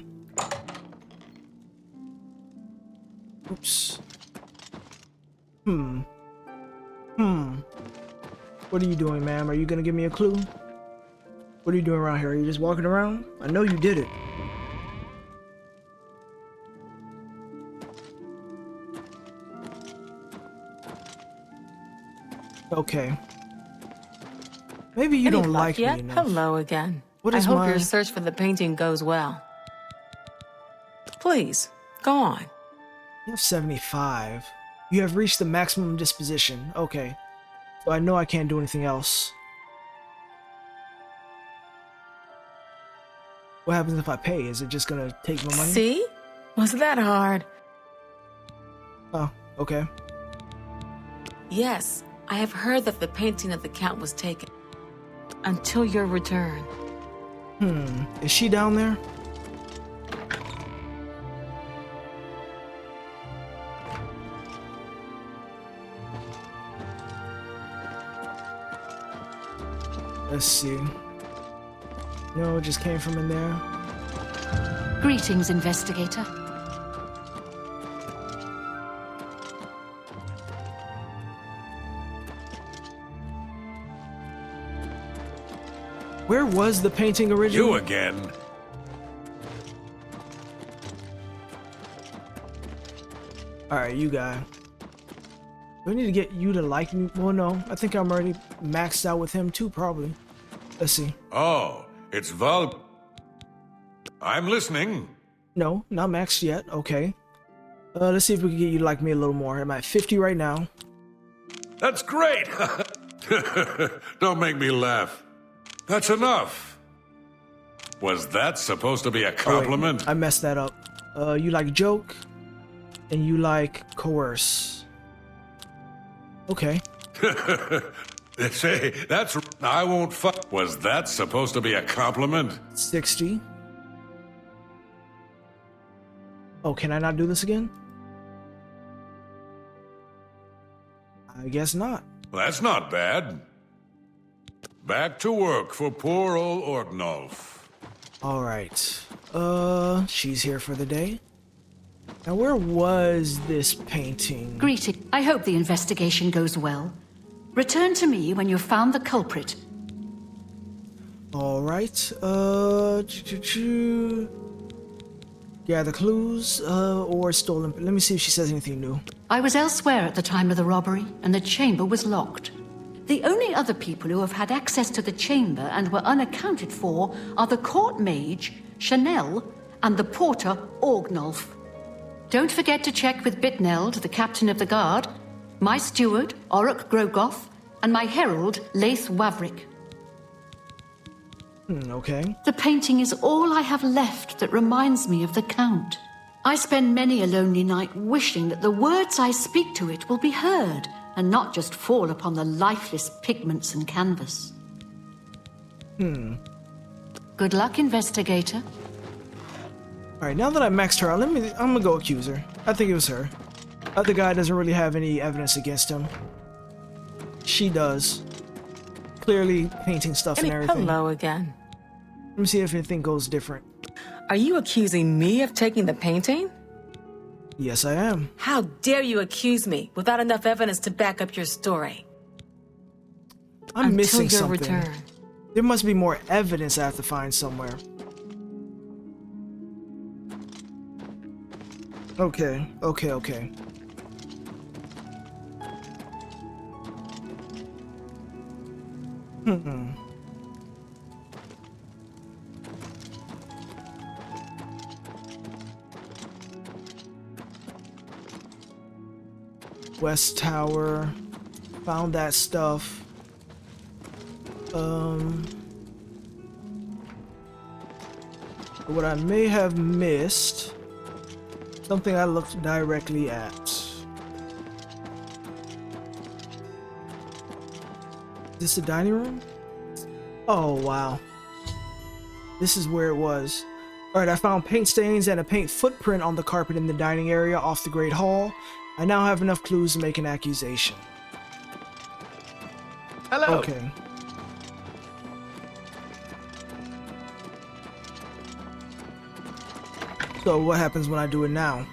Oops. What are you doing, ma'am? Are you gonna give me a clue? What are you doing around here? Are you just walking around? I know you did it. Okay. Maybe you don't like me enough. Hello again. What I is hope your search for the painting goes well. Please, go on. You have 75. You have reached the maximum disposition. Okay. So I know I can't do anything else. What happens if I pay? Is it just gonna take my money? See? Was that hard? Oh, okay. Yes, I have heard that the painting of the Count was taken. Until your return. Is she down there? Let's see. No, it just came from in there. Greetings, investigator. Where was the painting originally? You again? Alright, you guy. Do I need to get you to like me? Well, no. I think I'm already maxed out with him too, probably. Let's see. Oh, it's Val. I'm listening. No, not maxed yet. Okay. Let's see if we can get you to like me a little more. I'm at 50 right now. That's great. Don't make me laugh. That's enough. Was that supposed to be a compliment? Oh, wait, I messed that up. You like joke, and you like coerce. Okay. Say, that's... I won't fuck... Was that supposed to be a compliment? 60. Oh, can I not do this again? I guess not. That's not bad. Back to work for poor old Orgnolf. Alright. She's here for the day. Now, where was this painting? Greeting. I hope the investigation goes well. Return to me when you've found the culprit. Alright. Gather clues, or stolen. Let me see if she says anything new. I was elsewhere at the time of the robbery, and the chamber was locked. The only other people who have had access to the chamber and were unaccounted for are the court mage, Chanel, and the porter, Orgnolf. Don't forget to check with Bitneld, the captain of the guard, my steward, Orok Grogoth, and my herald, Laith Wavrick. Okay. The painting is all I have left that reminds me of the Count. I spend many a lonely night wishing that the words I speak to it will be heard, and not just fall upon the lifeless pigments and canvas. Good luck, investigator. Alright, now that I maxed her out, I'm gonna go accuse her. I think it was her. Other guy doesn't really have any evidence against him. She does. Clearly painting stuff and everything. Hello again. Let me see if anything goes different. Are you accusing me of taking the painting? Yes, I am. How dare you accuse me without enough evidence to back up your story? I'm missing Until your something. return. There must be more evidence I have to find somewhere. Okay. West Tower. Found that stuff. What I may have missed, something I looked directly at. Is this the dining room? Oh, wow. This is where it was. Alright, I found paint stains and a paint footprint on the carpet in the dining area off the Great Hall. I now have enough clues to make an accusation. Hello. Okay. So what happens when I do it now?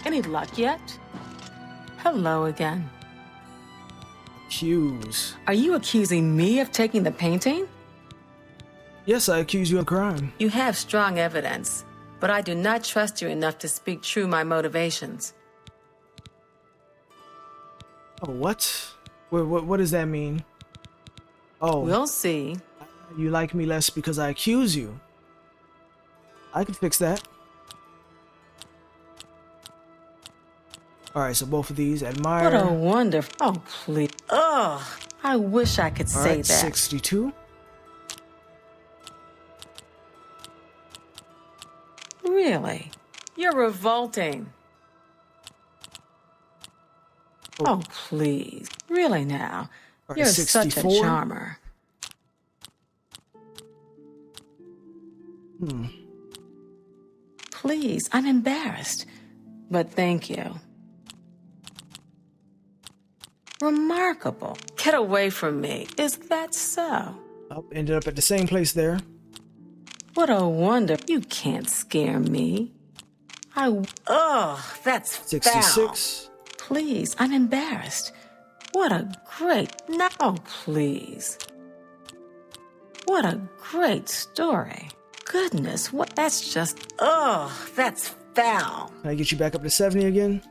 Any luck yet? Hello again. Accuse. Are you accusing me of taking the painting? Yes, I accuse you of crime. You have strong evidence, but I do not trust you enough to speak true my motivations. Oh, what? What does that mean? Oh. We'll see. You like me less because I accuse you. I can fix that. Alright, so both of these, admire. What a wonderful... Oh, please. Ugh. I wish I could say Alright, that. 62. Really? You're revolting. Oh, please. Really now? Right, You're such a 64. charmer. Please, I'm embarrassed. But thank you. Remarkable. Get away from me. Is that so? Oh, ended up at the same place there. What a wonder. You can't scare me. That's 66. foul. Please, I'm embarrassed. What a great... No, please. What a great story. Goodness, what... That's just... that's foul. Can I get you back up to 70 again?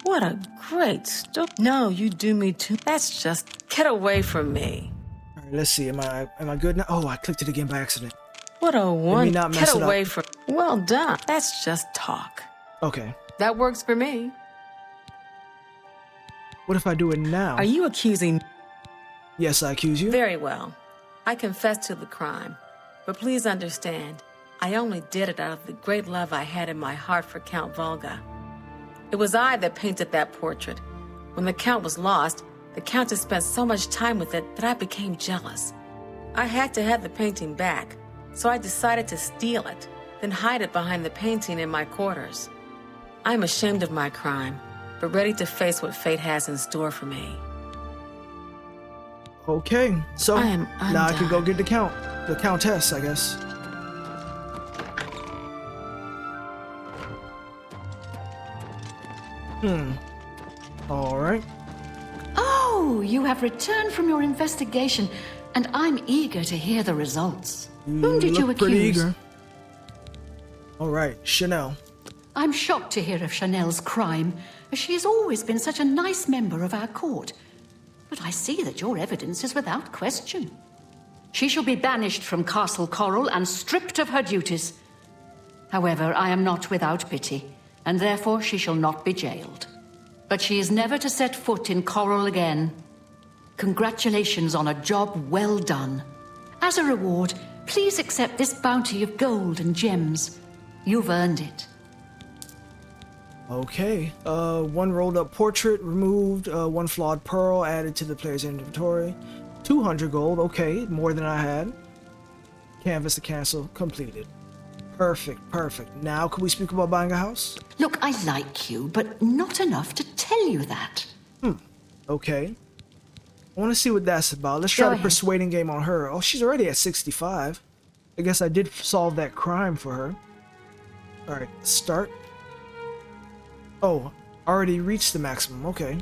What a great story. No, you do me too. That's just... Get away from me. All right, let's see. Am I good now? Oh, I clicked it again by accident. What a wonder. not mess Get it away up. from... Well done. That's just talk. Okay. That works for me. What if I do it now? Are you accusing... Yes, I accuse you. Very well. I confess to the crime. But please understand, I only did it out of the great love I had in my heart for Count Volga. It was I that painted that portrait. When the Count was lost, the Countess spent so much time with it that I became jealous. I had to have the painting back, so I decided to steal it, then hide it behind the painting in my quarters. I'm ashamed of my crime, but ready to face what fate has in store for me. Okay, so I am now I can go get the Countess, I guess. All right. Oh, you have returned from your investigation, and I'm eager to hear the results. Whom did you Look pretty accuse? eager. All right, Chanel. I'm shocked to hear of Chanel's crime, as she has always been such a nice member of our court. But I see that your evidence is without question. She shall be banished from Castle Coral and stripped of her duties. However, I am not without pity, and therefore she shall not be jailed. But she is never to set foot in Coral again. Congratulations on a job well done. As a reward, please accept this bounty of gold and gems. You've earned it. Okay. One rolled up portrait removed. One flawed pearl added to the player's inventory. 200 gold. Okay, more than I had. Canvas to cancel completed. Perfect, perfect. Now can we speak about buying a house? Look, I like you, but not enough to tell you that. Okay. I want to see what that's about. Let's try Go the ahead. persuading game on her. Oh, she's already at 65. I guess I did solve that crime for her. Alright, start. Oh, already reached the maximum. Okay.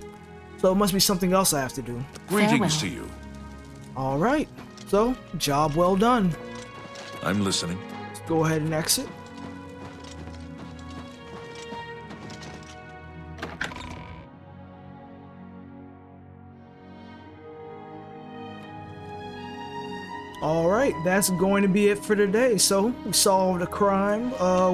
So it must be something else I have to do. Greetings to you. Alright. So, job well done. I'm listening. Let's go ahead and exit. Alright, that's going to be it for today. So, we solved a crime.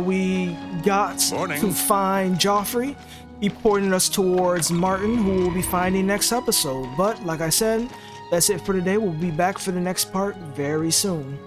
We got to find Joffrey. He pointed us towards Martin, who we'll be finding next episode. But, like I said, that's it for today. We'll be back for the next part very soon.